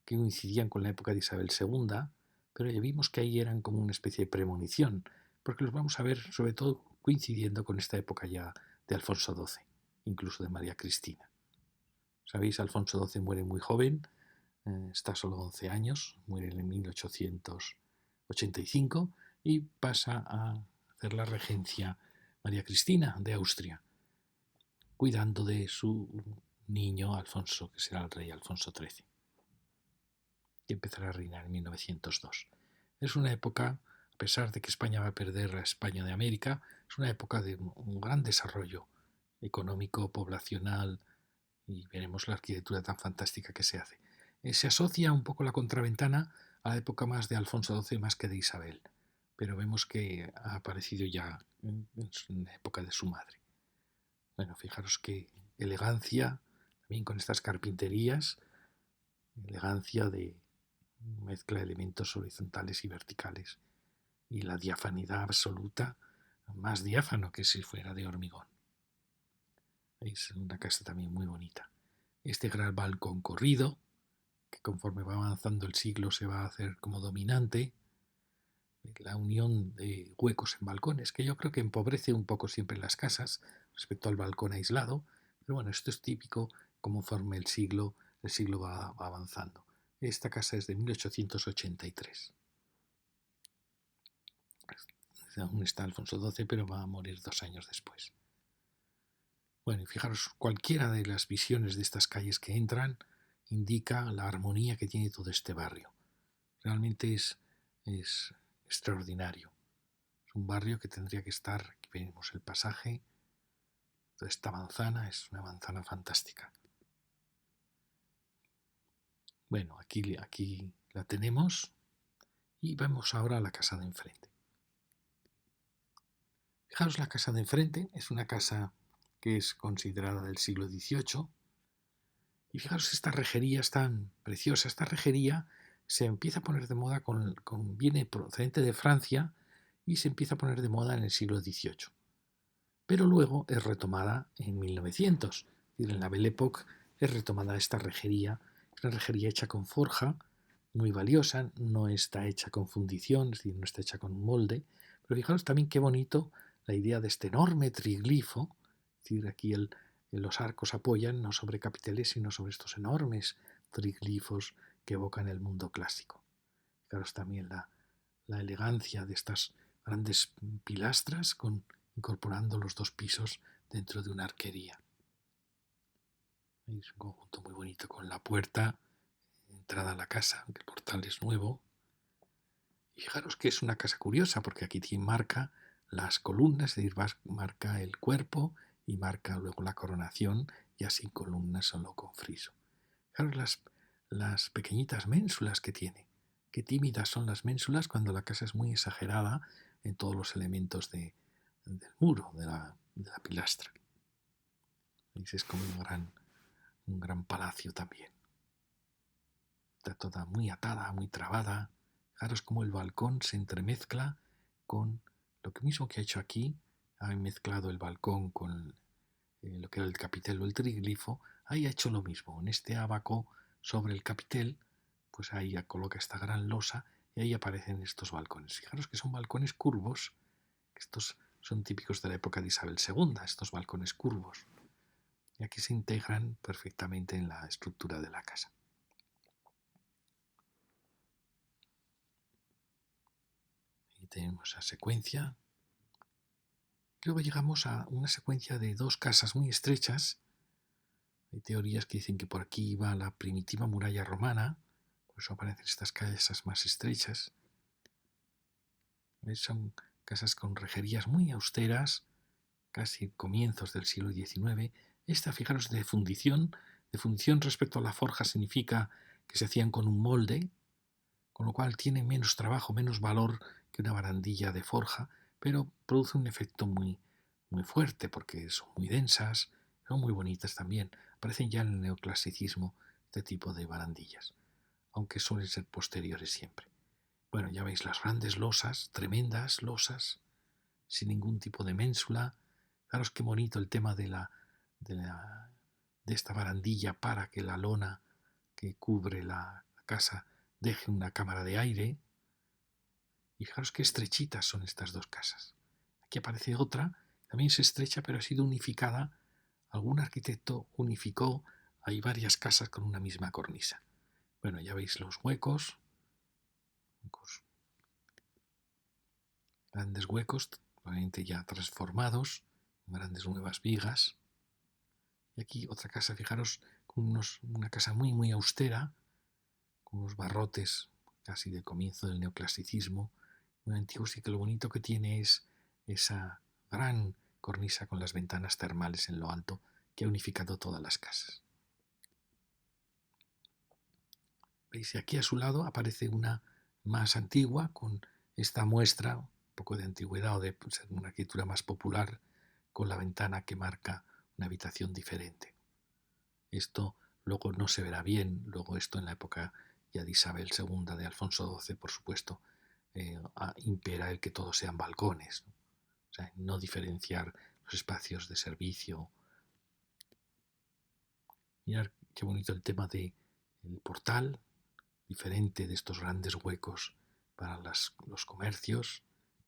que coincidían con la época de Isabel II, pero ya vimos que ahí eran como una especie de premonición, porque los vamos a ver sobre todo coincidiendo con esta época ya de Alfonso XII, incluso de María Cristina. Sabéis, Alfonso XII muere muy joven, está solo 11 años, muere en 1885 y pasa a hacer la regencia María Cristina de Austria, cuidando de su niño Alfonso, que será el rey Alfonso XIII, que empezará a reinar en 1902. Es una época, a pesar de que España va a perder a España de América, es una época de un gran desarrollo económico, poblacional, y veremos la arquitectura tan fantástica que se hace. Se asocia un poco la contraventana a la época más de Alfonso XII más que de Isabel, pero vemos que ha aparecido ya en la época de su madre. Bueno, fijaros qué elegancia, también con estas carpinterías, elegancia de mezcla de elementos horizontales y verticales, y la diafanidad absoluta, más diáfano que si fuera de hormigón. Es una casa también muy bonita. Este gran balcón corrido, que conforme va avanzando el siglo se va a hacer como dominante, la unión de huecos en balcones, que yo creo que empobrece un poco siempre las casas respecto al balcón aislado, pero bueno, esto es típico conforme el siglo va avanzando. Esta casa es de 1883. Aún está Alfonso XII, pero va a morir 2 años después. Bueno, y fijaros, cualquiera de las visiones de estas calles que entran indica la armonía que tiene todo este barrio. Realmente es extraordinario. Es un barrio que tendría que estar, aquí vemos el pasaje, toda esta manzana es una manzana fantástica. Bueno, aquí la tenemos y vamos ahora a la casa de enfrente. Fijaros, la casa de enfrente es una casa que es considerada del siglo XVIII. Y fijaros, esta rejería es tan preciosa. Esta rejería se empieza a poner de moda, viene procedente de Francia y se empieza a poner de moda en el siglo XVIII. Pero luego es retomada en 1900. Es decir, en la Belle Époque es retomada esta rejería. Es una rejería hecha con forja, muy valiosa, no está hecha con fundición, es decir, no está hecha con un molde. Pero fijaros también qué bonito la idea de este enorme triglifo. Es decir, aquí los arcos apoyan no sobre capiteles, sino sobre estos enormes triglifos que evocan el mundo clásico. Fijaros también la elegancia de estas grandes pilastras incorporando los 2 pisos dentro de una arquería. Es un conjunto muy bonito con la puerta, entrada a la casa, aunque el portal es nuevo. Y fijaros que es una casa curiosa porque aquí marca las columnas, es decir, marca el cuerpo y marca luego la coronación, ya sin columnas, solo con friso. Fijaros las pequeñitas ménsulas que tiene. Qué tímidas son las ménsulas cuando la casa es muy exagerada en todos los elementos del muro, de la pilastra. ¿Veis? Es como un gran palacio también. Está toda muy atada, muy trabada. Fijaros cómo el balcón se entremezcla con lo mismo que ha hecho aquí. Ha mezclado el balcón con lo que era el capitel o el triglifo. Ahí ha hecho lo mismo. En este ábaco sobre el capitel, pues ahí coloca esta gran losa y ahí aparecen estos balcones. Fijaros que son balcones curvos. Estos son típicos de la época de Isabel II, estos balcones curvos. Y aquí se integran perfectamente en la estructura de la casa. Ahí tenemos esa secuencia. Luego llegamos a una secuencia de 2 casas muy estrechas. Hay teorías que dicen que por aquí iba la primitiva muralla romana, por eso aparecen estas casas más estrechas. ¿Ves? Son casas con rejerías muy austeras, casi comienzos del siglo XIX. Esta, fijaros, de fundición respecto a la forja significa que se hacían con un molde, con lo cual tiene menos trabajo, menos valor que una barandilla de forja, pero produce un efecto muy, muy fuerte porque son muy densas, son muy bonitas también. Aparecen ya en el neoclasicismo este tipo de barandillas, aunque suelen ser posteriores siempre. Bueno, ya veis las grandes losas, tremendas losas, sin ningún tipo de ménsula. Fijaros qué bonito el tema de esta barandilla para que la lona que cubre la casa deje una cámara de aire. Y fijaros qué estrechitas son estas 2 casas. Aquí aparece otra, también es estrecha, pero ha sido unificada. Algún arquitecto unificó, hay varias casas con una misma cornisa. Bueno, ya veis los huecos, grandes huecos, probablemente ya transformados, grandes nuevas vigas. Y aquí otra casa, fijaros, con una casa muy, muy austera, con unos barrotes casi del comienzo del neoclasicismo, muy antiguos, y que lo bonito que tiene es esa gran cornisa con las ventanas termales en lo alto que ha unificado todas las casas. ¿Veis? Y aquí a su lado aparece una más antigua con esta muestra, un poco de antigüedad o de ser una arquitectura más popular, con la ventana que marca una habitación diferente. Esto luego no se verá bien, luego esto en la época ya de Isabel II, de Alfonso XII, por supuesto, impera el que todos sean balcones, ¿no? O sea, no diferenciar los espacios de servicio. Mirad qué bonito el tema del portal, diferente de estos grandes huecos para los comercios,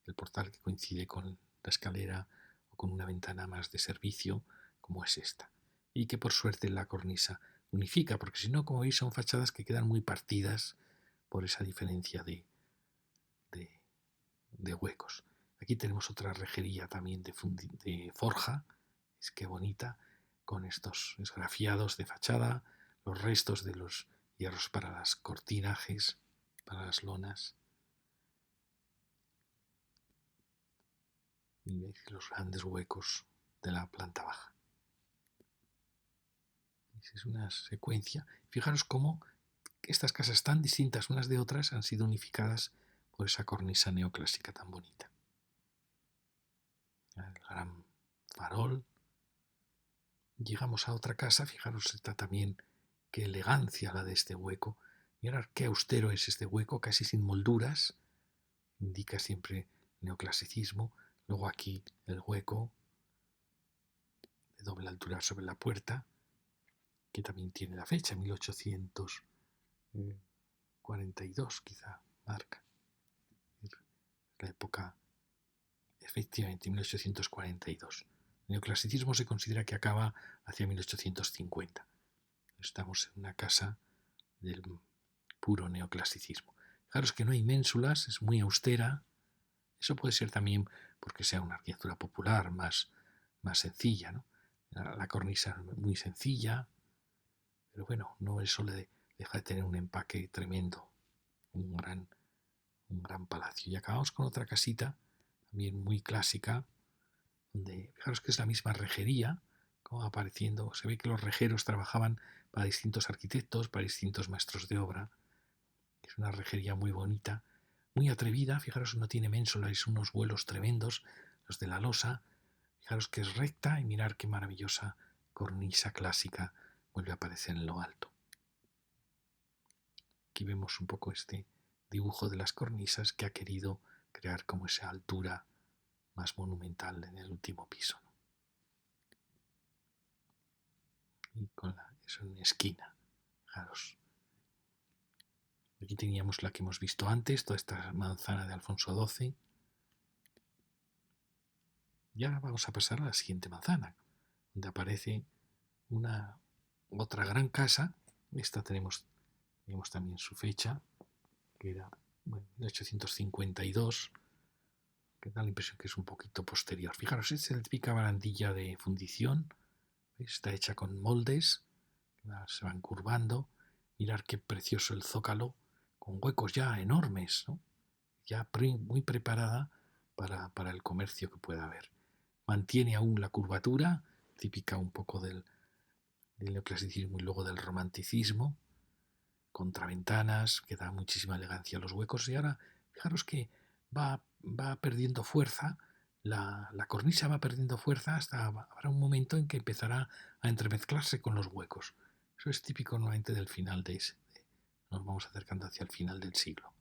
el portal que coincide con la escalera o con una ventana más de servicio, como es esta. Y que por suerte la cornisa unifica, porque si no, como veis, son fachadas que quedan muy partidas por esa diferencia de huecos. Aquí tenemos otra rejería también de forja, es que bonita, con estos esgrafiados de fachada, los restos de los hierros para las cortinajes, para las lonas. Y veis los grandes huecos de la planta baja. Es una secuencia. Fijaros cómo estas casas tan distintas unas de otras han sido unificadas por esa cornisa neoclásica tan bonita. El gran farol. Llegamos a otra casa, fijaros, está también qué elegancia la de este hueco. Mirad qué austero es este hueco, casi sin molduras, indica siempre neoclasicismo. Luego aquí el hueco de doble altura sobre la puerta, que también tiene la fecha, 1842 quizá marca. La época, efectivamente, 1842. El neoclasicismo se considera que acaba hacia 1850. Estamos en una casa del puro neoclasicismo. Fijaros que no hay ménsulas, es muy austera. Eso puede ser también porque sea una arquitectura popular, más sencilla, ¿no? La cornisa muy sencilla, pero bueno, no eso le deja de tener un empaque tremendo, un gran palacio. Y acabamos con otra casita, también muy clásica, donde fijaros que es la misma rejería, como apareciendo, se ve que los rejeros trabajaban para distintos arquitectos, para distintos maestros de obra. Es una rejería muy bonita, muy atrevida. Fijaros, no tiene ménsula, es unos vuelos tremendos, los de la losa. Fijaros que es recta y mirar qué maravillosa cornisa clásica vuelve a aparecer en lo alto. Aquí vemos un poco este dibujo de las cornisas que ha querido crear como esa altura más monumental en el último piso, ¿no? Y con eso en esquina. Fijaros. Aquí teníamos la que hemos visto antes, toda esta manzana de Alfonso XII. Y ahora vamos a pasar a la siguiente manzana, donde aparece otra gran casa. Esta tenemos también su fecha, que era 1852, que da la impresión que es un poquito posterior. Fijaros, es la típica barandilla de fundición, ¿veis? Está hecha con moldes, se van curvando. Mirad qué precioso el zócalo, con huecos ya enormes, ¿no? Ya muy preparada para el comercio que pueda haber. Mantiene aún la curvatura, típica un poco del neoclasicismo y luego del romanticismo, contraventanas, que da muchísima elegancia a los huecos. Y ahora, fijaros que va perdiendo fuerza, la cornisa va perdiendo fuerza hasta habrá un momento en que empezará a entremezclarse con los huecos. Eso es típico nuevamente del final nos vamos acercando hacia el final del siglo.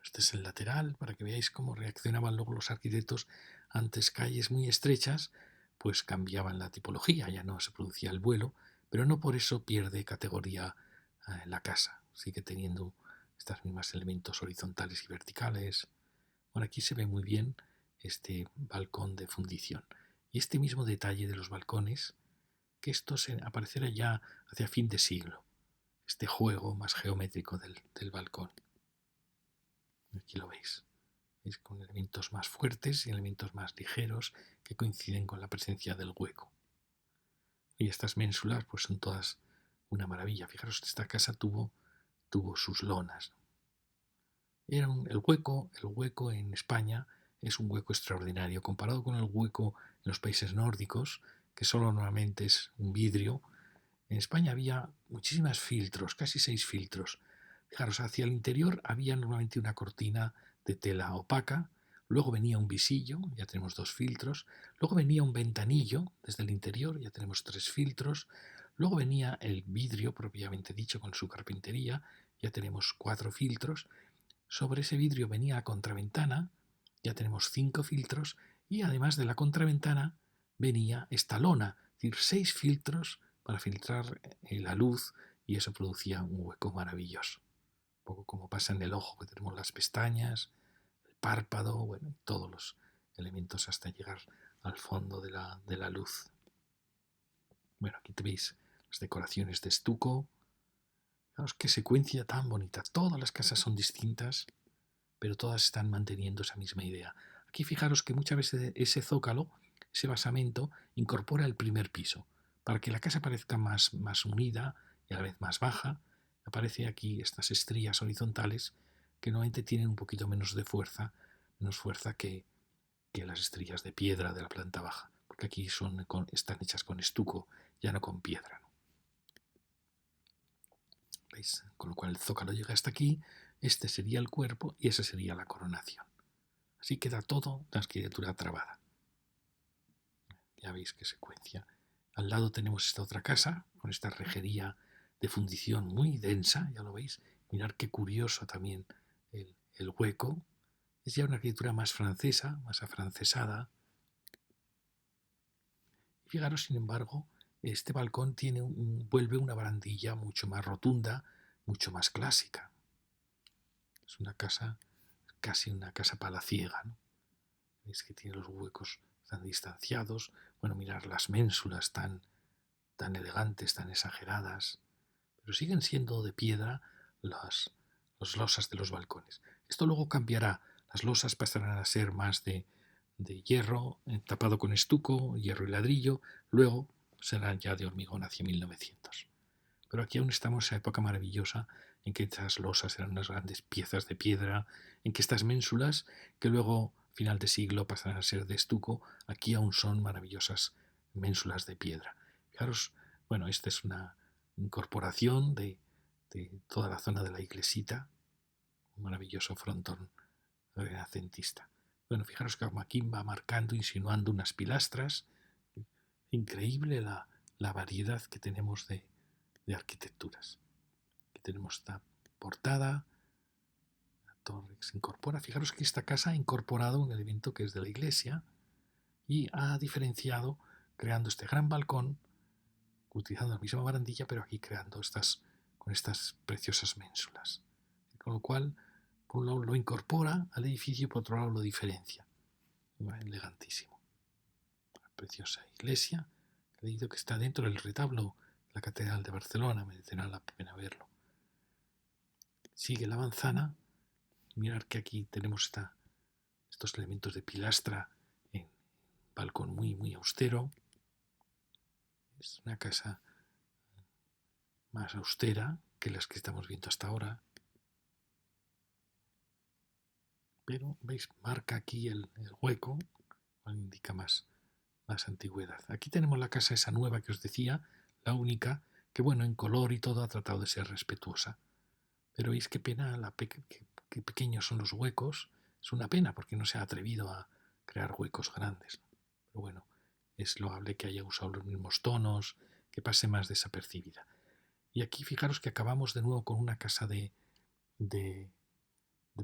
Este es el lateral, para que veáis cómo reaccionaban luego los arquitectos. Antes calles muy estrechas, pues cambiaban la tipología, ya no se producía el vuelo, pero no por eso pierde categoría la casa. Sigue teniendo estos mismos elementos horizontales y verticales. Bueno, aquí se ve muy bien este balcón de fundición. Y este mismo detalle de los balcones, que esto aparecerá ya hacia fin de siglo. Este juego más geométrico del balcón. Aquí lo veis. ¿Veis? Con elementos más fuertes y elementos más ligeros que coinciden con la presencia del hueco. Y estas ménsulas pues son todas una maravilla. Fijaros, esta casa tuvo sus lonas. El hueco en España es un hueco extraordinario. Comparado con el hueco en los países nórdicos, que solo normalmente es un vidrio, En España había muchísimos filtros, casi 6 filtros. Fijaros, hacia el interior había normalmente una cortina de tela opaca, luego venía un visillo, ya tenemos 2 filtros, luego venía un ventanillo desde el interior, ya tenemos 3 filtros, luego venía el vidrio propiamente dicho con su carpintería, ya tenemos 4 filtros, sobre ese vidrio venía la contraventana, ya tenemos 5 filtros, y además de la contraventana venía esta lona, es decir, 6 filtros para filtrar la luz, y eso producía un hueco maravilloso. Un poco como pasa en el ojo, que tenemos las pestañas, el párpado, bueno, todos los elementos hasta llegar al fondo de la luz. Bueno, aquí veis las decoraciones de estuco. Fijaos qué secuencia tan bonita. Todas las casas son distintas, pero todas están manteniendo esa misma idea. Aquí fijaros que muchas veces ese zócalo, ese basamento, incorpora el primer piso. Para que la casa parezca más unida y a la vez más baja, aparece aquí estas estrías horizontales que normalmente tienen un poquito menos de fuerza, menos fuerza que las estrías de piedra de la planta baja, porque aquí están hechas con estuco, ya no con piedra, ¿no? ¿Veis? Con lo cual el zócalo llega hasta aquí, este sería el cuerpo y esa sería la coronación. Así queda todo la arquitectura trabada. Ya veis qué secuencia. Al lado tenemos esta otra casa, con esta rejería de fundición muy densa, ya lo veis. Mirad qué curioso también el hueco. Es ya una arquitectura más francesa, más afrancesada. Y fijaros, sin embargo, este balcón vuelve una barandilla mucho más rotunda, mucho más clásica. Es una casa, casi una casa palaciega, ¿no? Veis que tiene los huecos tan distanciados. Bueno, mirar las ménsulas tan elegantes, tan exageradas, pero siguen siendo de piedra las losas de los balcones. Esto luego cambiará. Las losas pasarán a ser más de hierro, tapado con estuco, hierro y ladrillo. Luego serán ya de hormigón hacia 1900. Pero aquí aún estamos en esa época maravillosa en que estas losas eran unas grandes piezas de piedra, en que estas ménsulas, que luego, final de siglo, pasarán a ser de estuco, aquí aún son maravillosas ménsulas de piedra. Fijaros, bueno, esta es una incorporación de toda la zona de la iglesita, un maravilloso frontón renacentista. Bueno, fijaros que aquí va marcando, insinuando unas pilastras. Increíble la variedad que tenemos de arquitecturas. Aquí tenemos esta portada, la torre que se incorpora. Fijaros que esta casa ha incorporado un elemento que es de la iglesia y ha diferenciado creando este gran balcón, utilizando la misma barandilla, pero aquí creando con estas preciosas ménsulas. Con lo cual, por un lado lo incorpora al edificio y por otro lado lo diferencia. Elegantísimo. Una preciosa iglesia, he leído que está dentro del retablo de la Catedral de Barcelona, merecerá la pena verlo. Sigue la manzana. Mirad que aquí tenemos estos elementos de pilastra en balcón muy austero. Es una casa más austera que las que estamos viendo hasta ahora. Pero, ¿veis? Marca aquí el hueco, cual indica más antigüedad. Aquí tenemos la casa esa nueva que os decía, la única, que bueno, en color y todo ha tratado de ser respetuosa. Pero veis qué pena, qué pequeños son los huecos. Es una pena porque no se ha atrevido a crear huecos grandes. Pero bueno, es loable que haya usado los mismos tonos, que pase más desapercibida. Y aquí fijaros que acabamos de nuevo con una casa de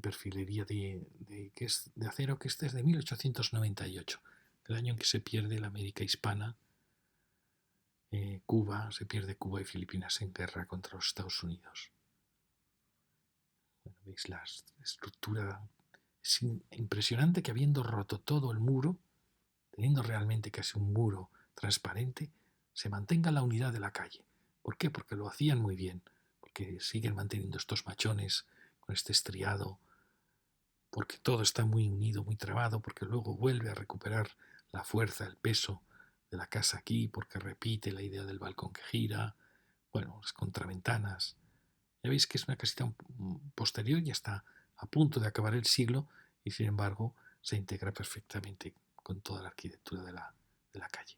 perfilería que es de acero, que este es de 1898, el año en que se pierde la América hispana. Se pierde Cuba y Filipinas en guerra contra los Estados Unidos. Bueno, veis la estructura. Es impresionante que habiendo roto todo el muro, teniendo realmente casi un muro transparente, se mantenga la unidad de la calle. ¿Por qué? Porque lo hacían muy bien, porque siguen manteniendo estos machones con este estriado, porque todo está muy unido, muy trabado, porque luego vuelve a recuperar la fuerza, el peso de la casa aquí, porque repite la idea del balcón que gira, bueno, las contraventanas. Ya veis que es una casita posterior, ya está a punto de acabar el siglo y sin embargo se integra perfectamente con toda la arquitectura de la calle.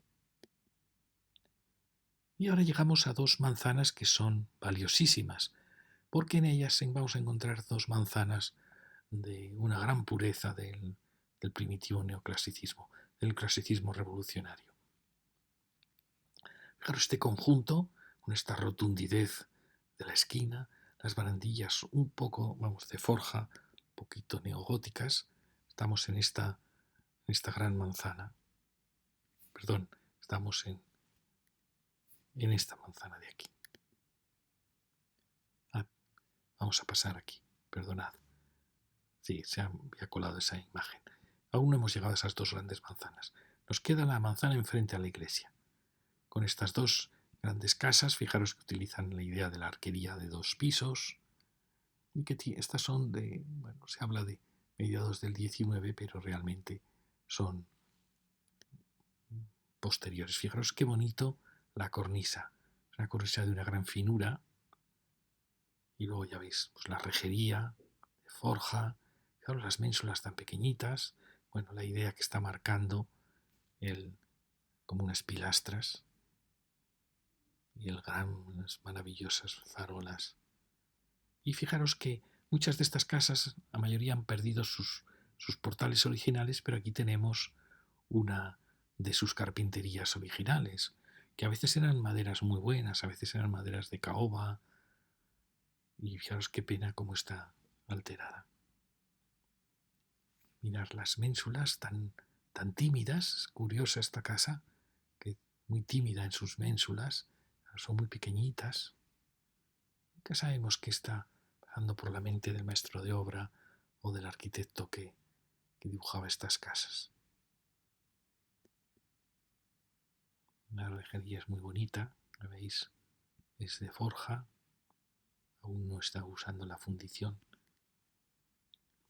Y ahora llegamos a dos manzanas que son valiosísimas, porque en ellas vamos a encontrar dos manzanas de una gran pureza del primitivo neoclasicismo, del clasicismo revolucionario. Fijaros este conjunto, con esta rotundidez de la esquina, las barandillas un poco, vamos, de forja, un poquito neogóticas. Estamos en esta gran manzana. Perdón, estamos en esta manzana de aquí. Vamos a pasar aquí, perdonad. Sí, se había colado esa imagen. Aún no hemos llegado a esas dos grandes manzanas. Nos queda la manzana enfrente a la iglesia. Con estas dos grandes casas, fijaros que utilizan la idea de la arquería de dos pisos, y que estas son se habla de mediados del 19, pero realmente son posteriores. Fijaros qué bonito la cornisa. Es una cornisa de una gran finura, y luego ya veis, pues la rejería de forja, fijaros las ménsulas tan pequeñitas, bueno, la idea que está marcando como unas pilastras, y las maravillosas farolas. Y fijaros que muchas de estas casas, la mayoría han perdido sus portales originales, pero aquí tenemos una de sus carpinterías originales, que a veces eran maderas muy buenas, a veces eran maderas de caoba, y fijaros qué pena cómo está alterada. Mirad las ménsulas tan tímidas, es curiosa esta casa, que muy tímida en sus ménsulas, son muy pequeñitas. Nunca sabemos qué está pasando por la mente del maestro de obra o del arquitecto que dibujaba estas casas. La rejería es muy bonita, la veis, es de forja, aún no está usando la fundición.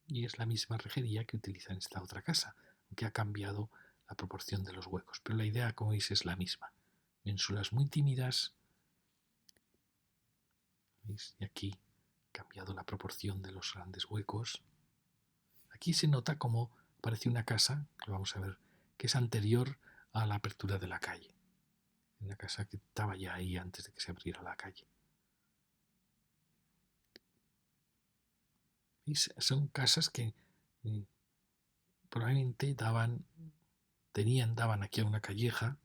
Y es la misma rejería que utiliza en esta otra casa, aunque ha cambiado la proporción de los huecos. Pero la idea, como veis, es la misma. Ménsulas muy tímidas. ¿Veis? Y aquí ha cambiado la proporción de los grandes huecos. Aquí se nota como parece una casa, que vamos a ver, que es anterior a la apertura de la calle. Una casa que estaba ya ahí antes de que se abriera la calle. ¿Veis? Son casas que probablemente daban aquí a una calleja,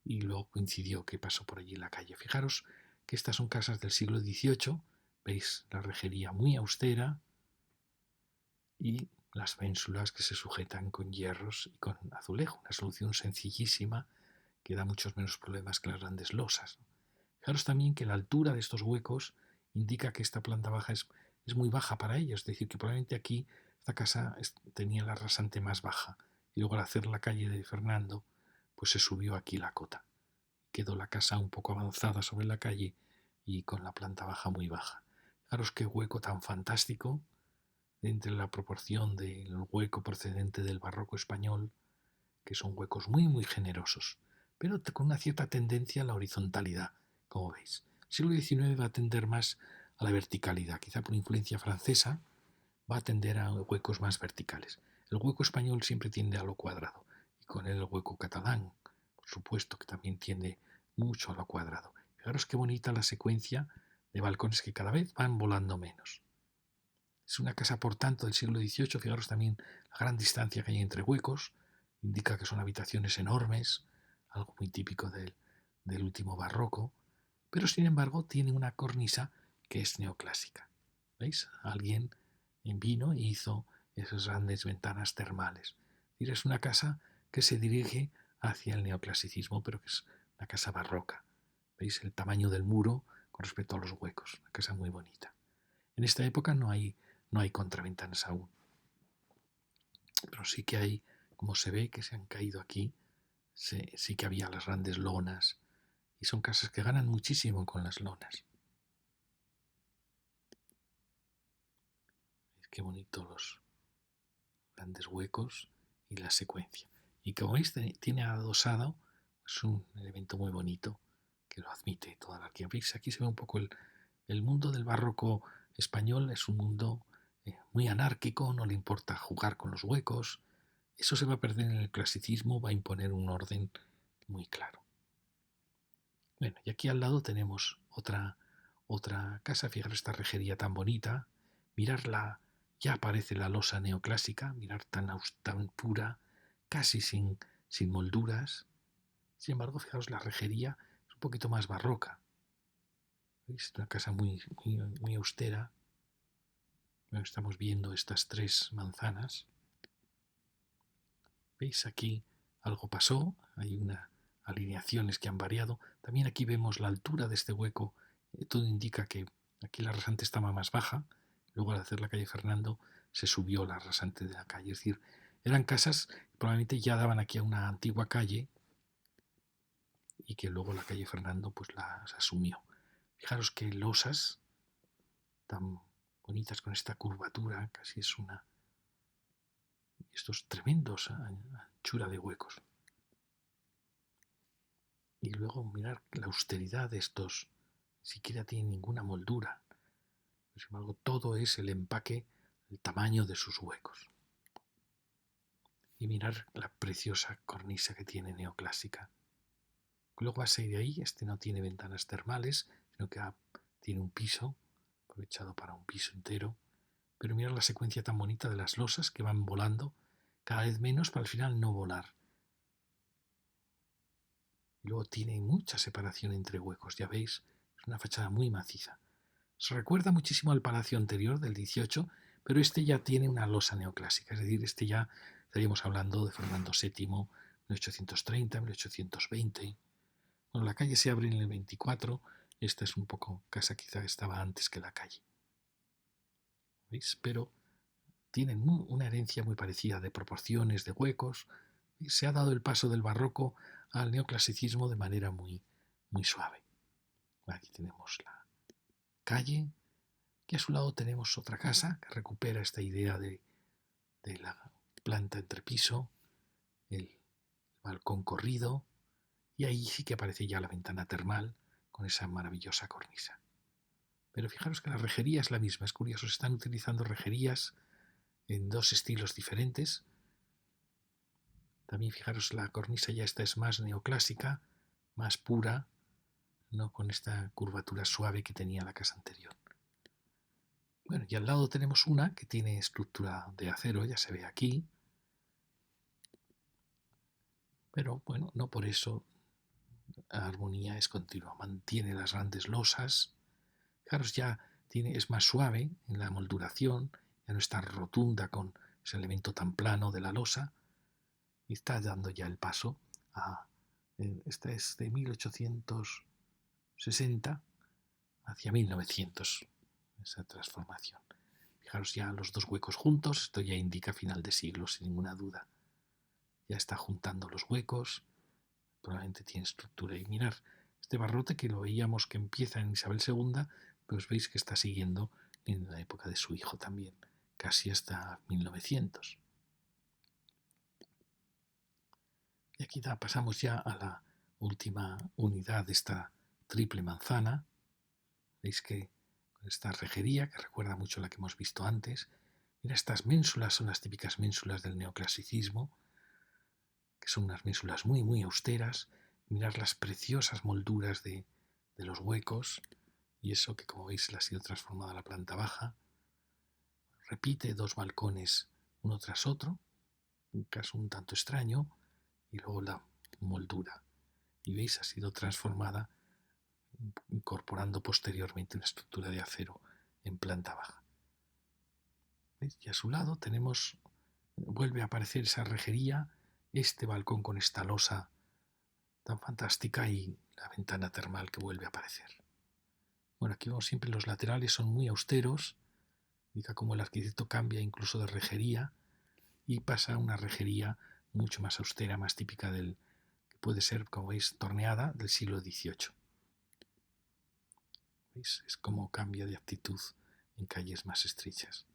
y luego coincidió que pasó por allí la calle. Fijaros que estas son casas del siglo XVIII, veis la rejería muy austera y las ménsulas que se sujetan con hierros y con azulejo, una solución sencillísima que da muchos menos problemas que las grandes losas. Fijaros también que la altura de estos huecos indica que esta planta baja es muy baja para ellos, es decir, que probablemente aquí esta casa tenía la rasante más baja, y luego al hacer la calle de Fernando, pues se subió aquí la cota. Quedó la casa un poco avanzada sobre la calle y con la planta baja muy baja. Fijaros qué hueco tan fantástico entre la proporción del hueco procedente del barroco español, que son huecos muy muy generosos, pero con una cierta tendencia a la horizontalidad, como veis. El siglo XIX va a tender más a la verticalidad, quizá por influencia francesa, va a tender a huecos más verticales. El hueco español siempre tiende a lo cuadrado, y con él el hueco catalán, por supuesto, que también tiende mucho a lo cuadrado. Fijaros qué bonita la secuencia de balcones que cada vez van volando menos. Es una casa, por tanto, del siglo XVIII. Fijaros también la gran distancia que hay entre huecos, indica que son habitaciones enormes, algo muy típico del último barroco, pero sin embargo tiene una cornisa que es neoclásica. ¿Veis? Alguien vino y hizo esas grandes ventanas termales. Es una casa que se dirige hacia el neoclasicismo, pero que es una casa barroca. ¿Veis el tamaño del muro con respecto a los huecos? Una casa muy bonita. En esta época no hay contraventanas aún, pero sí que hay, como se ve que se han caído aquí, sí que había las grandes lonas, y son casas que ganan muchísimo con las lonas. Qué bonito los grandes huecos y la secuencia. Y como veis, tiene adosado un elemento muy bonito que lo admite toda la arquitectura. ¿Veis? Aquí se ve un poco el mundo del barroco español, es un mundo muy anárquico, no le importa jugar con los huecos. Eso se va a perder en el clasicismo, va a imponer un orden muy claro. Bueno, y aquí al lado tenemos otra casa. Fijaros esta rejería tan bonita. Mirarla, ya aparece la losa neoclásica. Mirar tan pura, casi sin molduras. Sin embargo, fijaros, la rejería es un poquito más barroca. ¿Veis? Una casa muy austera. Bueno, estamos viendo estas 3 manzanas. ¿Veis? Aquí algo pasó. Hay unas alineaciones que han variado. También aquí vemos la altura de este hueco. Todo indica que aquí la rasante estaba más baja. Luego al hacer la calle Fernando se subió la rasante de la calle. Es decir, eran casas que probablemente ya daban aquí a una antigua calle y que luego la calle Fernando pues las asumió. Fijaros qué losas tan bonitas con esta curvatura, casi es una... estos tremendos anchura de huecos. Y luego mirar la austeridad de estos, ni siquiera tienen ninguna moldura. Sin embargo, todo es el empaque, el tamaño de sus huecos. Y mirar la preciosa cornisa que tiene neoclásica. Luego a seguir de ahí, este no tiene ventanas termales, sino que tiene un piso, aprovechado para un piso entero. Pero mirar la secuencia tan bonita de las losas que van volando, cada vez menos para al final no volar. Y luego tiene mucha separación entre huecos, ya veis, es una fachada muy maciza. Se recuerda muchísimo al palacio anterior del 18, pero este ya tiene una losa neoclásica, es decir, este ya estaríamos hablando de Fernando VII, 1830, 1820. Bueno, la calle se abre en el 24, esta es un poco casa quizá estaba antes que la calle. ¿Veis? Pero tienen una herencia muy parecida de proporciones, de huecos, y se ha dado el paso del barroco al neoclasicismo de manera muy suave. Aquí tenemos la calle, y a su lado tenemos otra casa que recupera esta idea de la planta entrepiso, el balcón corrido, y ahí sí que aparece ya la ventana termal con esa maravillosa cornisa. Pero fijaros que la rejería es la misma, es curioso, se están utilizando rejerías en 2 estilos diferentes. También fijaros, la cornisa ya esta es más neoclásica, más pura, no con esta curvatura suave que tenía la casa anterior. Bueno, y al lado tenemos una que tiene estructura de acero, ya se ve aquí, pero bueno, no por eso la armonía es continua, mantiene las grandes losas. Fijaros, ya es más suave en la molduración, ya no está rotunda con ese elemento tan plano de la losa, y está dando ya el paso a... Esta es de 1860 hacia 1900, esa transformación. Fijaros ya los 2 huecos juntos, esto ya indica final de siglo, sin ninguna duda. Ya está juntando los huecos, probablemente tiene estructura. Y mirar, este barrote que lo veíamos que empieza en Isabel II, pues veis que está siguiendo en la época de su hijo también, casi hasta 1900. Y aquí pasamos ya a la última unidad de esta triple manzana. Veis que con esta rejería, que recuerda mucho a la que hemos visto antes, mira, estas ménsulas son las típicas ménsulas del neoclasicismo, que son unas ménsulas muy austeras. Mirar las preciosas molduras de los huecos, y eso que como veis ha sido transformada a la planta baja. Repite 2 balcones uno tras otro, un caso un tanto extraño, y luego la moldura. Y veis, ha sido transformada incorporando posteriormente una estructura de acero en planta baja. ¿Veis? Y a su lado vuelve a aparecer esa rejería, este balcón con esta losa tan fantástica y la ventana termal que vuelve a aparecer. Bueno, aquí vemos siempre los laterales son muy austeros, indica cómo el arquitecto cambia incluso de rejería y pasa a una rejería mucho más austera, más típica que puede ser, como veis, torneada del siglo XVIII. ¿Veis? Es como cambia de actitud en calles más estrechas.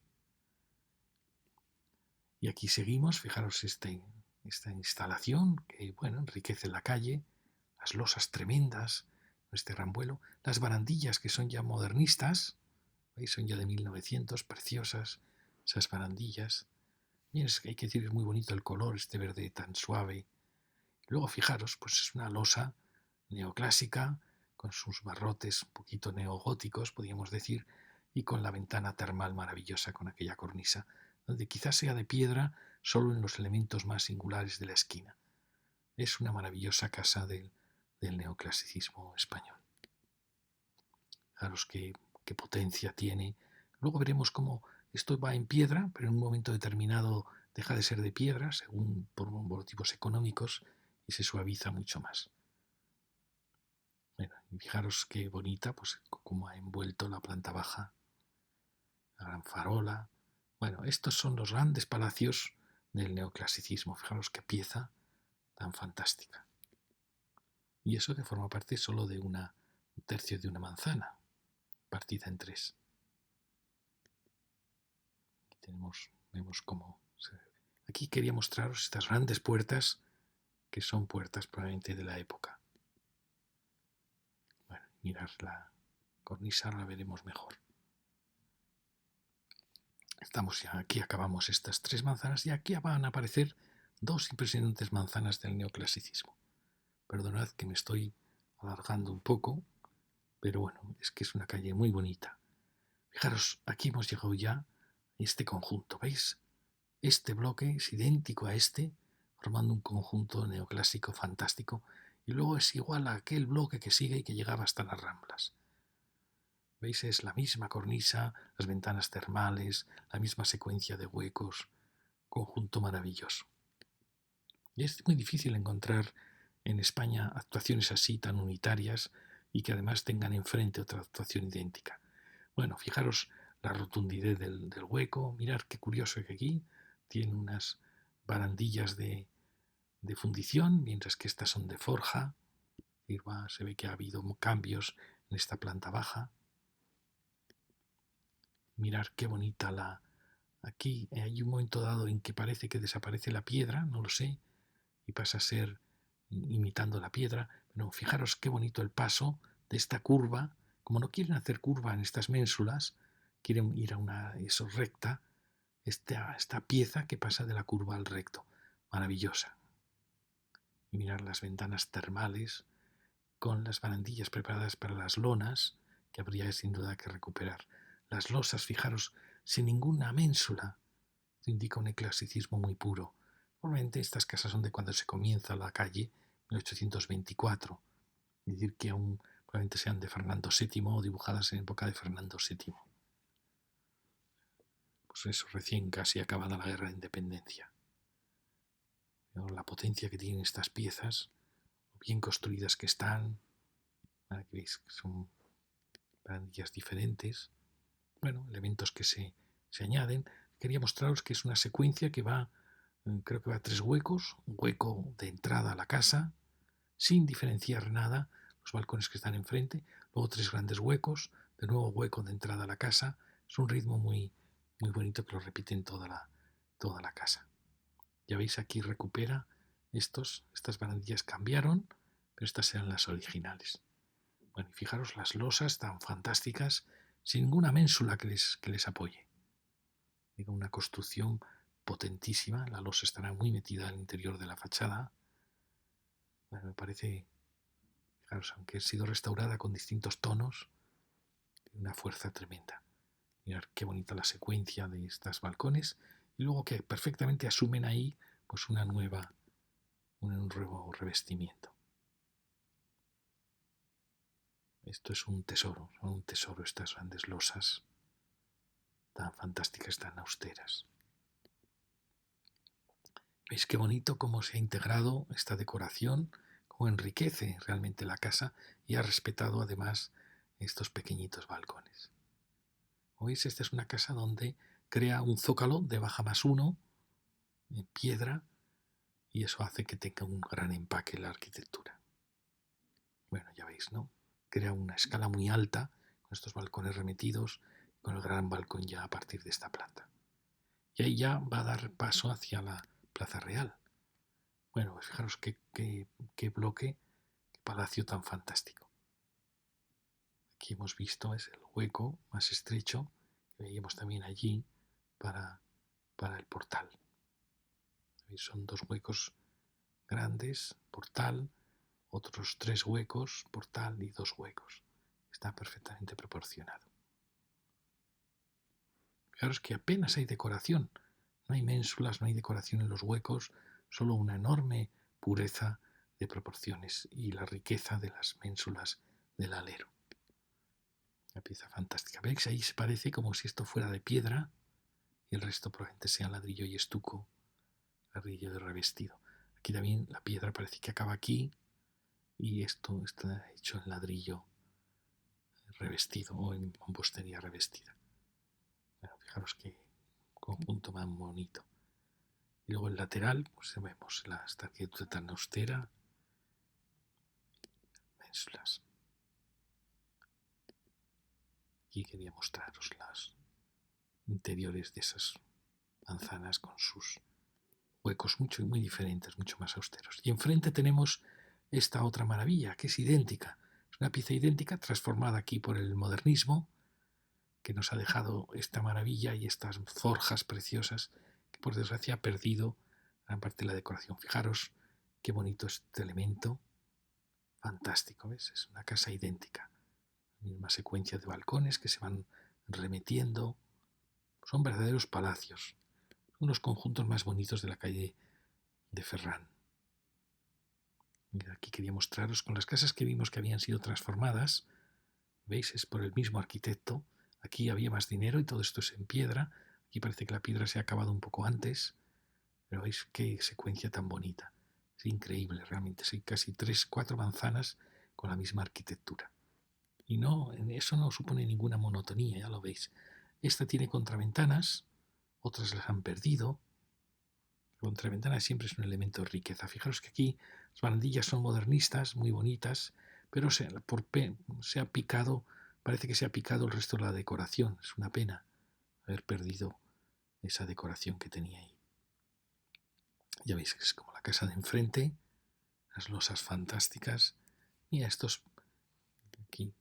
Y aquí seguimos, fijaros esta instalación que bueno, enriquece la calle, las losas tremendas, este rambuelo, las barandillas que son ya modernistas, ¿veis? Son ya de 1900, preciosas esas barandillas. Bien, hay que decir que es muy bonito el color, este verde tan suave. Luego fijaros, pues es una losa neoclásica, con sus barrotes un poquito neogóticos, podríamos decir, y con la ventana termal maravillosa con aquella cornisa, donde quizás sea de piedra solo en los elementos más singulares de la esquina. Es una maravillosa casa del neoclasicismo español. Fijaros qué potencia tiene. Luego veremos cómo esto va en piedra, pero en un momento determinado deja de ser de piedra, según por motivos económicos, y se suaviza mucho más. Bueno, y fijaros qué bonita, pues cómo ha envuelto la planta baja, la gran farola. Bueno, estos son los grandes palacios del neoclasicismo. Fijaros qué pieza tan fantástica. Y eso que forma parte solo de un tercio de una manzana, partida en tres. Vemos cómo aquí quería mostraros estas grandes puertas, que son puertas probablemente de la época. Bueno, mirad la cornisa, la veremos mejor. Estamos ya aquí, acabamos estas tres manzanas y aquí van a aparecer dos impresionantes manzanas del neoclasicismo. Perdonad que me estoy alargando un poco, pero bueno, es que es una calle muy bonita. Fijaros, aquí hemos llegado ya a este conjunto, ¿veis? Este bloque es idéntico a este, formando un conjunto neoclásico fantástico, y luego es igual a aquel bloque que sigue y que llegaba hasta las Ramblas. ¿Veis? Es la misma cornisa, las ventanas termales, la misma secuencia de huecos, conjunto maravilloso. Y es muy difícil encontrar en España actuaciones así tan unitarias y que además tengan enfrente otra actuación idéntica. Bueno, fijaros la rotundidad del hueco, mirad qué curioso que aquí tiene unas barandillas de fundición, mientras que estas son de forja. Se ve que ha habido cambios en esta planta baja. Mirad qué bonita aquí hay un momento dado en que parece que desaparece la piedra, no lo sé, y pasa a ser imitando la piedra, pero fijaros qué bonito el paso de esta curva. Como no quieren hacer curva en estas ménsulas, quieren ir a una recta, esta pieza que pasa de la curva al recto, maravillosa. Y mirar las ventanas termales con las barandillas preparadas para las lonas, que habría sin duda que recuperar. Las losas, fijaros, sin ninguna ménsula. Esto indica un eclesicismo muy puro. Probablemente estas casas son de cuando se comienza la calle, 1824. Es decir, que aún probablemente sean de Fernando VII o dibujadas en época de Fernando VII. Pues eso, recién casi acabada la guerra de independencia. La potencia que tienen estas piezas, lo bien construidas que están, que veis que son barandillas diferentes, bueno, elementos que se añaden. Quería mostraros que es una secuencia que va, creo que va a tres huecos, un hueco de entrada a la casa, sin diferenciar nada, los balcones que están enfrente, luego tres grandes huecos, de nuevo hueco de entrada a la casa. Es un ritmo muy, muy bonito que lo repite en toda la casa. Ya veis, aquí recupera estas barandillas cambiaron, pero estas eran las originales. Bueno, y fijaros las losas tan fantásticas, sin ninguna ménsula que les apoye. Digo, una construcción potentísima, la losa estará muy metida al interior de la fachada. Bueno, me parece, fijaros, aunque ha sido restaurada con distintos tonos, tiene una fuerza tremenda. Mirad qué bonita la secuencia de estos balcones y luego que perfectamente asumen ahí pues un nuevo revestimiento. Esto es un tesoro, son un tesoro estas grandes losas tan fantásticas, tan austeras. ¿Veis qué bonito cómo se ha integrado esta decoración? Cómo enriquece realmente la casa y ha respetado además estos pequeñitos balcones. ¿Veis? Esta es una casa donde crea un zócalo de baja +1 en piedra y eso hace que tenga un gran empaque en la arquitectura. Bueno, ya veis, ¿no? Crea una escala muy alta con estos balcones remetidos, con el gran balcón ya a partir de esta planta. Y ahí ya va a dar paso hacia la Plaza Real. Bueno, pues fijaros qué bloque, qué palacio tan fantástico. Aquí hemos visto es el hueco más estrecho que veíamos también allí para el portal. Son dos huecos grandes, portal, otros 3 huecos, portal y 2 huecos. Está perfectamente proporcionado. Fijaros que apenas hay decoración. No hay ménsulas, no hay decoración en los huecos, solo una enorme pureza de proporciones y la riqueza de las ménsulas del alero. Una pieza fantástica. ¿Veis? Ahí se parece como si esto fuera de piedra y el resto probablemente sea ladrillo y estuco, ladrillo de revestido. Aquí también la piedra parece que acaba aquí y esto está hecho en ladrillo revestido o en mampostería revestida. Bueno, fijaros qué conjunto más bonito. Y luego el lateral, pues vemos esta arquitectura tan austera, ménsulas. Aquí quería mostraros las interiores de esas manzanas con sus huecos muy diferentes, mucho más austeros. Y enfrente tenemos esta otra maravilla, que es idéntica. Es una pieza idéntica transformada aquí por el modernismo, que nos ha dejado esta maravilla y estas forjas preciosas, que por desgracia ha perdido gran parte de la decoración. Fijaros qué bonito este elemento, fantástico, ¿ves? Es una casa idéntica. La misma secuencia de balcones que se van remetiendo. Son verdaderos palacios. Son los conjuntos más bonitos de la calle de Ferran. Aquí quería mostraros con las casas que vimos que habían sido transformadas. ¿Veis? Es por el mismo arquitecto. Aquí había más dinero y todo esto es en piedra. Aquí parece que la piedra se ha acabado un poco antes. Pero veis qué secuencia tan bonita. Es increíble realmente. Hay casi 3, 4 manzanas con la misma arquitectura. Y no, eso no supone ninguna monotonía, ya lo veis. Esta tiene contraventanas, otras las han perdido. La contraventana siempre es un elemento de riqueza. Fijaros que aquí las barandillas son modernistas, muy bonitas, pero se ha picado, parece que se ha picado el resto de la decoración. Es una pena haber perdido esa decoración que tenía ahí. Ya veis que es como la casa de enfrente, las losas fantásticas. Mira, estos aquí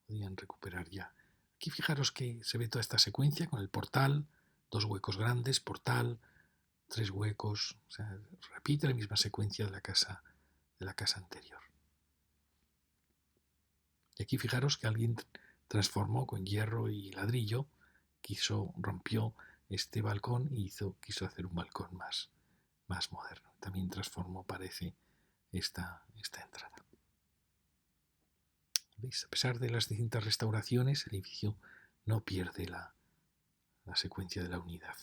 podían recuperar ya. Aquí fijaros que se ve toda esta secuencia con el portal, 2 huecos grandes, portal, 3 huecos, o sea, repite la misma secuencia de la casa anterior. Y aquí fijaros que alguien transformó con hierro y ladrillo, rompió este balcón y quiso hacer un balcón más moderno. También transformó, parece, esta entrada. ¿Veis? A pesar de las distintas restauraciones, el edificio no pierde la secuencia de la unidad.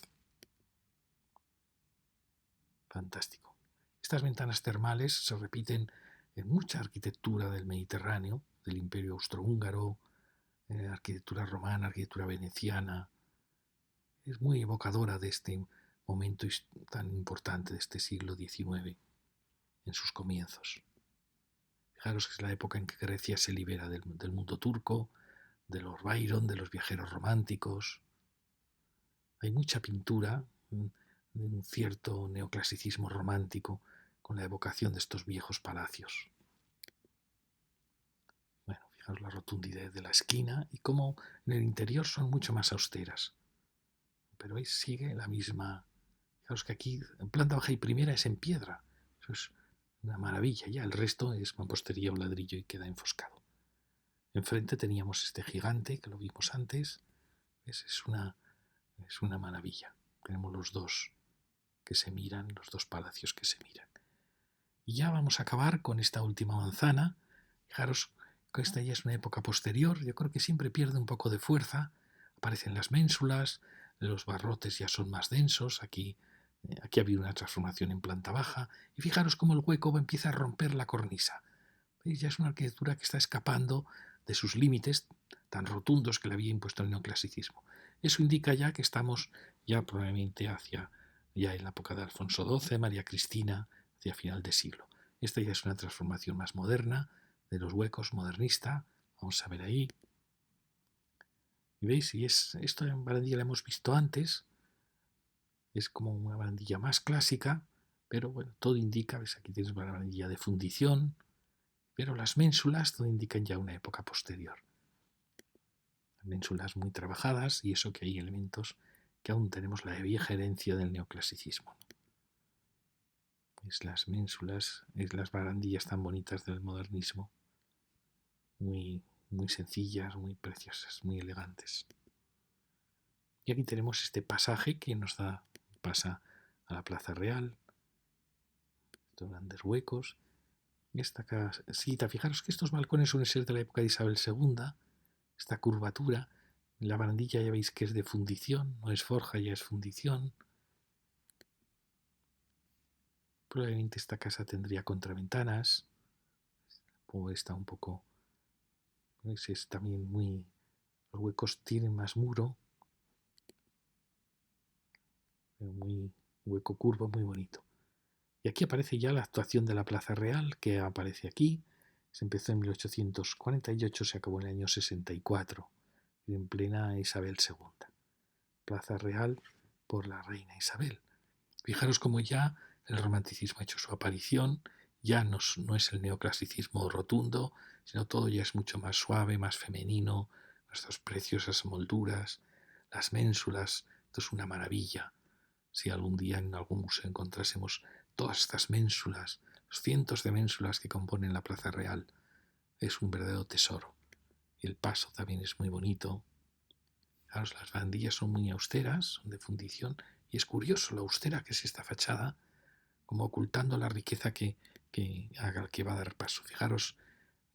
Fantástico. Estas ventanas termales se repiten en mucha arquitectura del Mediterráneo, del Imperio Austrohúngaro, arquitectura romana, arquitectura veneciana. Es muy evocadora de este momento tan importante de este siglo XIX en sus comienzos. Fijaros que es la época en que Grecia se libera del mundo turco, de los Byron, de los viajeros románticos. Hay mucha pintura de un cierto neoclasicismo romántico con la evocación de estos viejos palacios. Bueno, fijaros la rotundidad de la esquina y cómo en el interior son mucho más austeras. Pero ahí sigue la misma. Fijaros que aquí en planta baja y primera es en piedra. Eso es una maravilla. Ya el resto es mampostería o ladrillo y queda enfoscado. Enfrente teníamos este gigante que lo vimos antes. ¿Ves? Es una maravilla. Tenemos los dos que se miran, los dos palacios que se miran. Y ya vamos a acabar con esta última manzana. Fijaros que esta ya es una época posterior. Yo creo que siempre pierde un poco de fuerza. Aparecen las ménsulas, los barrotes ya son más densos. Aquí ha habido una transformación en planta baja. Y fijaros cómo el hueco empieza a romper la cornisa. ¿Veis? Ya es una arquitectura que está escapando de sus límites tan rotundos que le había impuesto el neoclasicismo. Eso indica ya que estamos ya probablemente ya en la época de Alfonso XII, María Cristina, hacia final de siglo. Esta ya es una transformación más moderna de los huecos, modernista. Vamos a ver ahí. ¿Y veis? Y esto en barandilla la hemos visto antes. Es como una barandilla más clásica, pero bueno, todo indica, ves, aquí tienes una barandilla de fundición, pero las ménsulas todo indican ya una época posterior. Ménsulas muy trabajadas y eso que hay elementos que aún tenemos la vieja herencia del neoclasicismo. Es las ménsulas, es las barandillas tan bonitas del modernismo, muy, muy sencillas, muy preciosas, muy elegantes. Y aquí tenemos este pasaje que pasa a la Plaza Real, estos grandes huecos. Esta casita, fijaros que estos balcones suelen ser de la época de Isabel II, esta curvatura. La barandilla ya veis que es de fundición, no es forja, ya es fundición. Probablemente esta casa tendría contraventanas, o está un poco, es también muy, los huecos tienen más muro, pero muy hueco curvo, muy bonito. Y aquí aparece ya la actuación de la Plaza Real, que aparece aquí. Se empezó en 1848, se acabó en el año 64, en plena Isabel II. Plaza Real por la reina Isabel. Fijaros cómo ya el romanticismo ha hecho su aparición, ya no es el neoclasicismo rotundo, sino todo ya es mucho más suave, más femenino, nuestras preciosas molduras, las ménsulas, esto es una maravilla. Si algún día en algún museo encontrásemos todas estas ménsulas, los cientos de ménsulas que componen la Plaza Real, es un verdadero tesoro. Y el paso también es muy bonito. Claro, las barandillas son muy austeras, son de fundición, y es curioso lo austera que es esta fachada, como ocultando la riqueza que va a dar paso. Fijaros,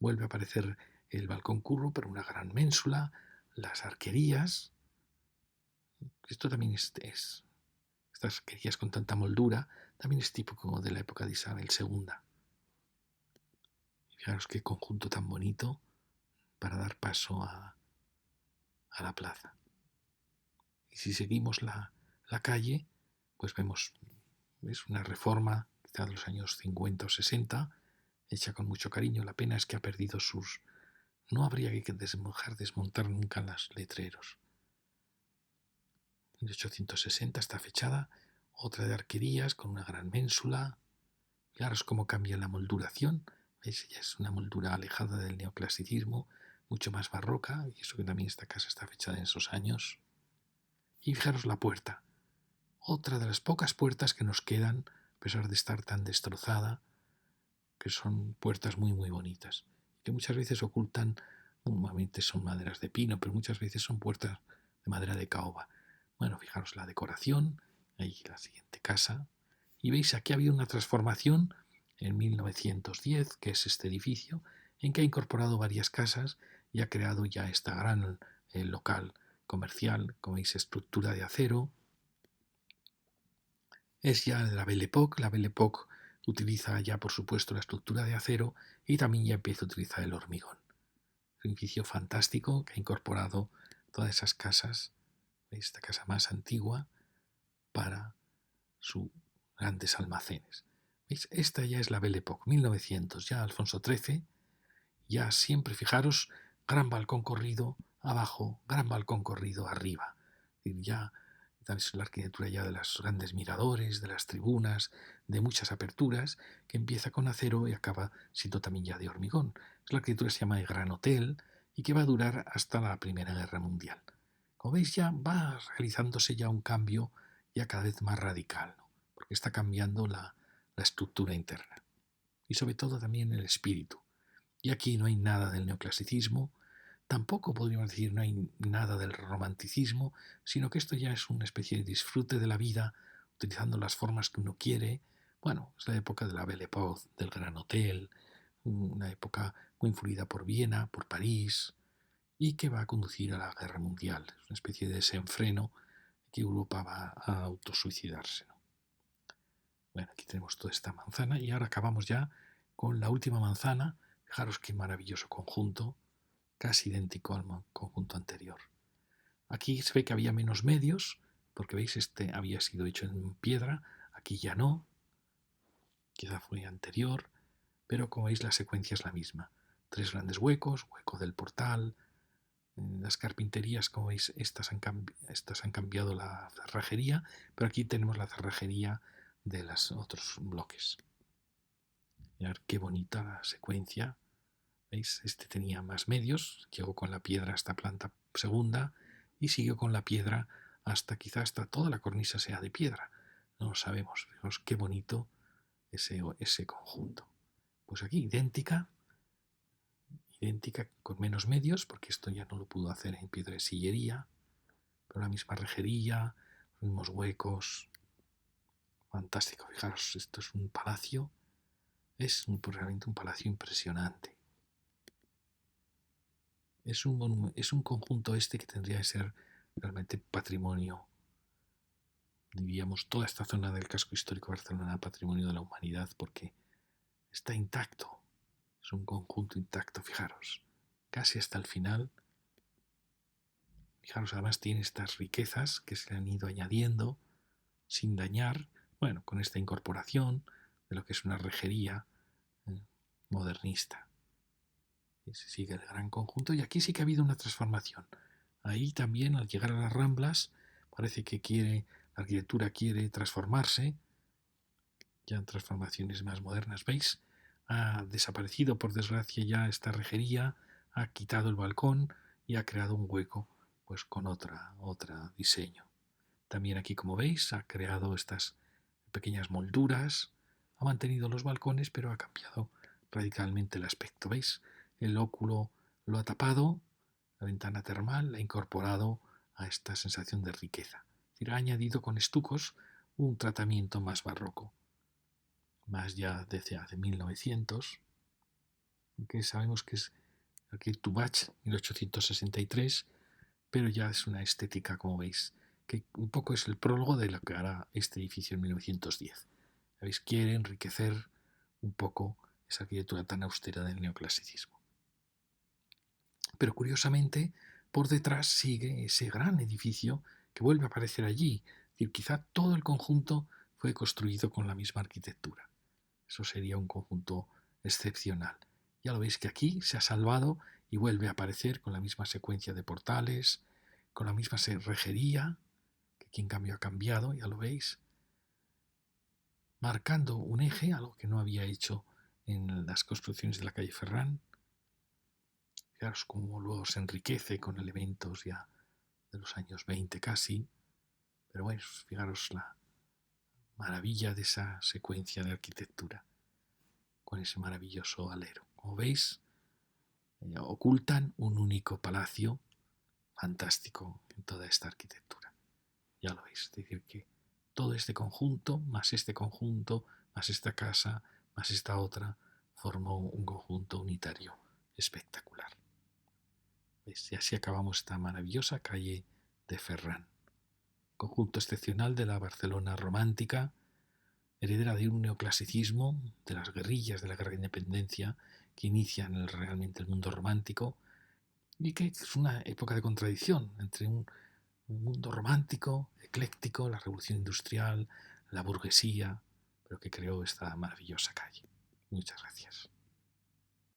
vuelve a aparecer el balcón curvo, pero una gran ménsula, las arquerías. Esto también estas arquerías con tanta moldura, también es típico de la época de Isabel II. Fijaros qué conjunto tan bonito para dar paso a la plaza. Y si seguimos la calle, pues vemos, es una reforma quizá de los años 50 o 60, hecha con mucho cariño. La pena es que ha perdido sus... No habría que desmontar nunca los letreros. 1860 está fechada, otra de arquerías con una gran ménsula. Fijaros cómo cambia la molduración. ¿Veis? Ya es una moldura alejada del neoclasicismo, mucho más barroca, y eso que también esta casa está fechada en esos años. Y fijaros la puerta, otra de las pocas puertas que nos quedan, a pesar de estar tan destrozada, que son puertas muy muy bonitas, que muchas veces ocultan, normalmente son maderas de pino, pero muchas veces son puertas de madera de caoba. Bueno, fijaros la decoración, ahí la siguiente casa, y veis aquí ha habido una transformación en 1910, que es este edificio, en que ha incorporado varias casas y ha creado ya esta gran local comercial, como veis, estructura de acero. Es ya de la Belle Époque. La Belle Époque utiliza ya, por supuesto, la estructura de acero y también ya empieza a utilizar el hormigón. Es un edificio fantástico que ha incorporado todas esas casas, esta casa más antigua, para sus grandes almacenes. ¿Veis? Esta ya es la Belle Époque, 1900, ya Alfonso XIII, ya siempre, fijaros, gran balcón corrido abajo, gran balcón corrido arriba. Ya es la arquitectura ya de los grandes miradores, de las tribunas, de muchas aperturas, que empieza con acero y acaba siendo también ya de hormigón. Es la arquitectura que se llama el Gran Hotel y que va a durar hasta la Primera Guerra Mundial. Como veis, ya va realizándose ya un cambio ya cada vez más radical, ¿no? Porque está cambiando la estructura interna y sobre todo también el espíritu. Y aquí no hay nada del neoclasicismo, tampoco podríamos decir no hay nada del romanticismo, sino que esto ya es una especie de disfrute de la vida, utilizando las formas que uno quiere. Bueno, es la época de la Belle Époque, del Gran Hotel, una época muy influida por Viena, por París, y que va a conducir a la Guerra Mundial. Es una especie de desenfreno que Europa va a autosuicidarse, ¿no? Bueno, aquí tenemos toda esta manzana y ahora acabamos ya con la última manzana. Fijaros qué maravilloso conjunto, casi idéntico al conjunto anterior. Aquí se ve que había menos medios, porque veis, este había sido hecho en piedra, aquí ya no, quizá fue anterior, pero como veis la secuencia es la misma. Tres grandes huecos, hueco del portal, las carpinterías, como veis, estas han cambiado la cerrajería, pero aquí tenemos la cerrajería de los otros bloques. Mirad qué bonita la secuencia. ¿Veis? Este tenía más medios, llegó con la piedra hasta planta segunda y siguió con la piedra hasta quizá hasta toda la cornisa sea de piedra. No lo sabemos. Fijaos qué bonito ese conjunto. Pues aquí idéntica con menos medios, porque esto ya no lo pudo hacer en piedra de sillería, pero la misma rejería, los mismos huecos. Fantástico, fijaros, esto es un palacio, realmente un palacio impresionante. Es un conjunto que tendría que ser realmente patrimonio, diríamos, toda esta zona del casco histórico de Barcelona, patrimonio de la humanidad, porque está intacto, es un conjunto intacto, fijaros, casi hasta el final. Fijaros, además tiene estas riquezas que se le han ido añadiendo sin dañar, bueno, con esta incorporación de lo que es una rejería modernista. Se sigue el gran conjunto y aquí sí que ha habido una transformación. Ahí también, al llegar a las Ramblas, parece que la arquitectura quiere transformarse, ya en transformaciones más modernas. ¿Veis? Ha desaparecido, por desgracia, ya esta rejería, ha quitado el balcón y ha creado un hueco pues con otro diseño. También aquí, como veis, ha creado estas pequeñas molduras, ha mantenido los balcones, pero ha cambiado radicalmente el aspecto. ¿Veis? El óculo lo ha tapado, la ventana termal la ha incorporado a esta sensación de riqueza. Es decir, ha añadido con estucos un tratamiento más barroco, más ya desde hace 1900, que sabemos que es aquí Tubach, 1863, pero ya es una estética, como veis, que un poco es el prólogo de lo que hará este edificio en 1910. ¿Sabéis? Quiere enriquecer un poco esa arquitectura tan austera del neoclasicismo. Pero curiosamente, por detrás sigue ese gran edificio que vuelve a aparecer allí. Es decir, quizá todo el conjunto fue construido con la misma arquitectura. Eso sería un conjunto excepcional. Ya lo veis que aquí se ha salvado y vuelve a aparecer con la misma secuencia de portales, con la misma rejería, que aquí en cambio ha cambiado, ya lo veis, marcando un eje, algo que no había hecho en las construcciones de la calle Ferran. Fijaros cómo luego se enriquece con elementos ya de los años 20 casi, pero bueno, fijaros la maravilla de esa secuencia de arquitectura con ese maravilloso alero. Como veis, ocultan un único palacio fantástico en toda esta arquitectura. Ya lo veis, es decir, que todo este conjunto, más esta casa, más esta otra, formó un conjunto unitario espectacular. ¿Veis? Y así acabamos esta maravillosa calle de Ferran. Conjunto excepcional de la Barcelona romántica, heredera de un neoclasicismo, de las guerrillas de la guerra de independencia que inician realmente el mundo romántico, y que es una época de contradicción entre un mundo romántico, ecléctico, la revolución industrial, la burguesía, pero que creó esta maravillosa calle. Muchas gracias.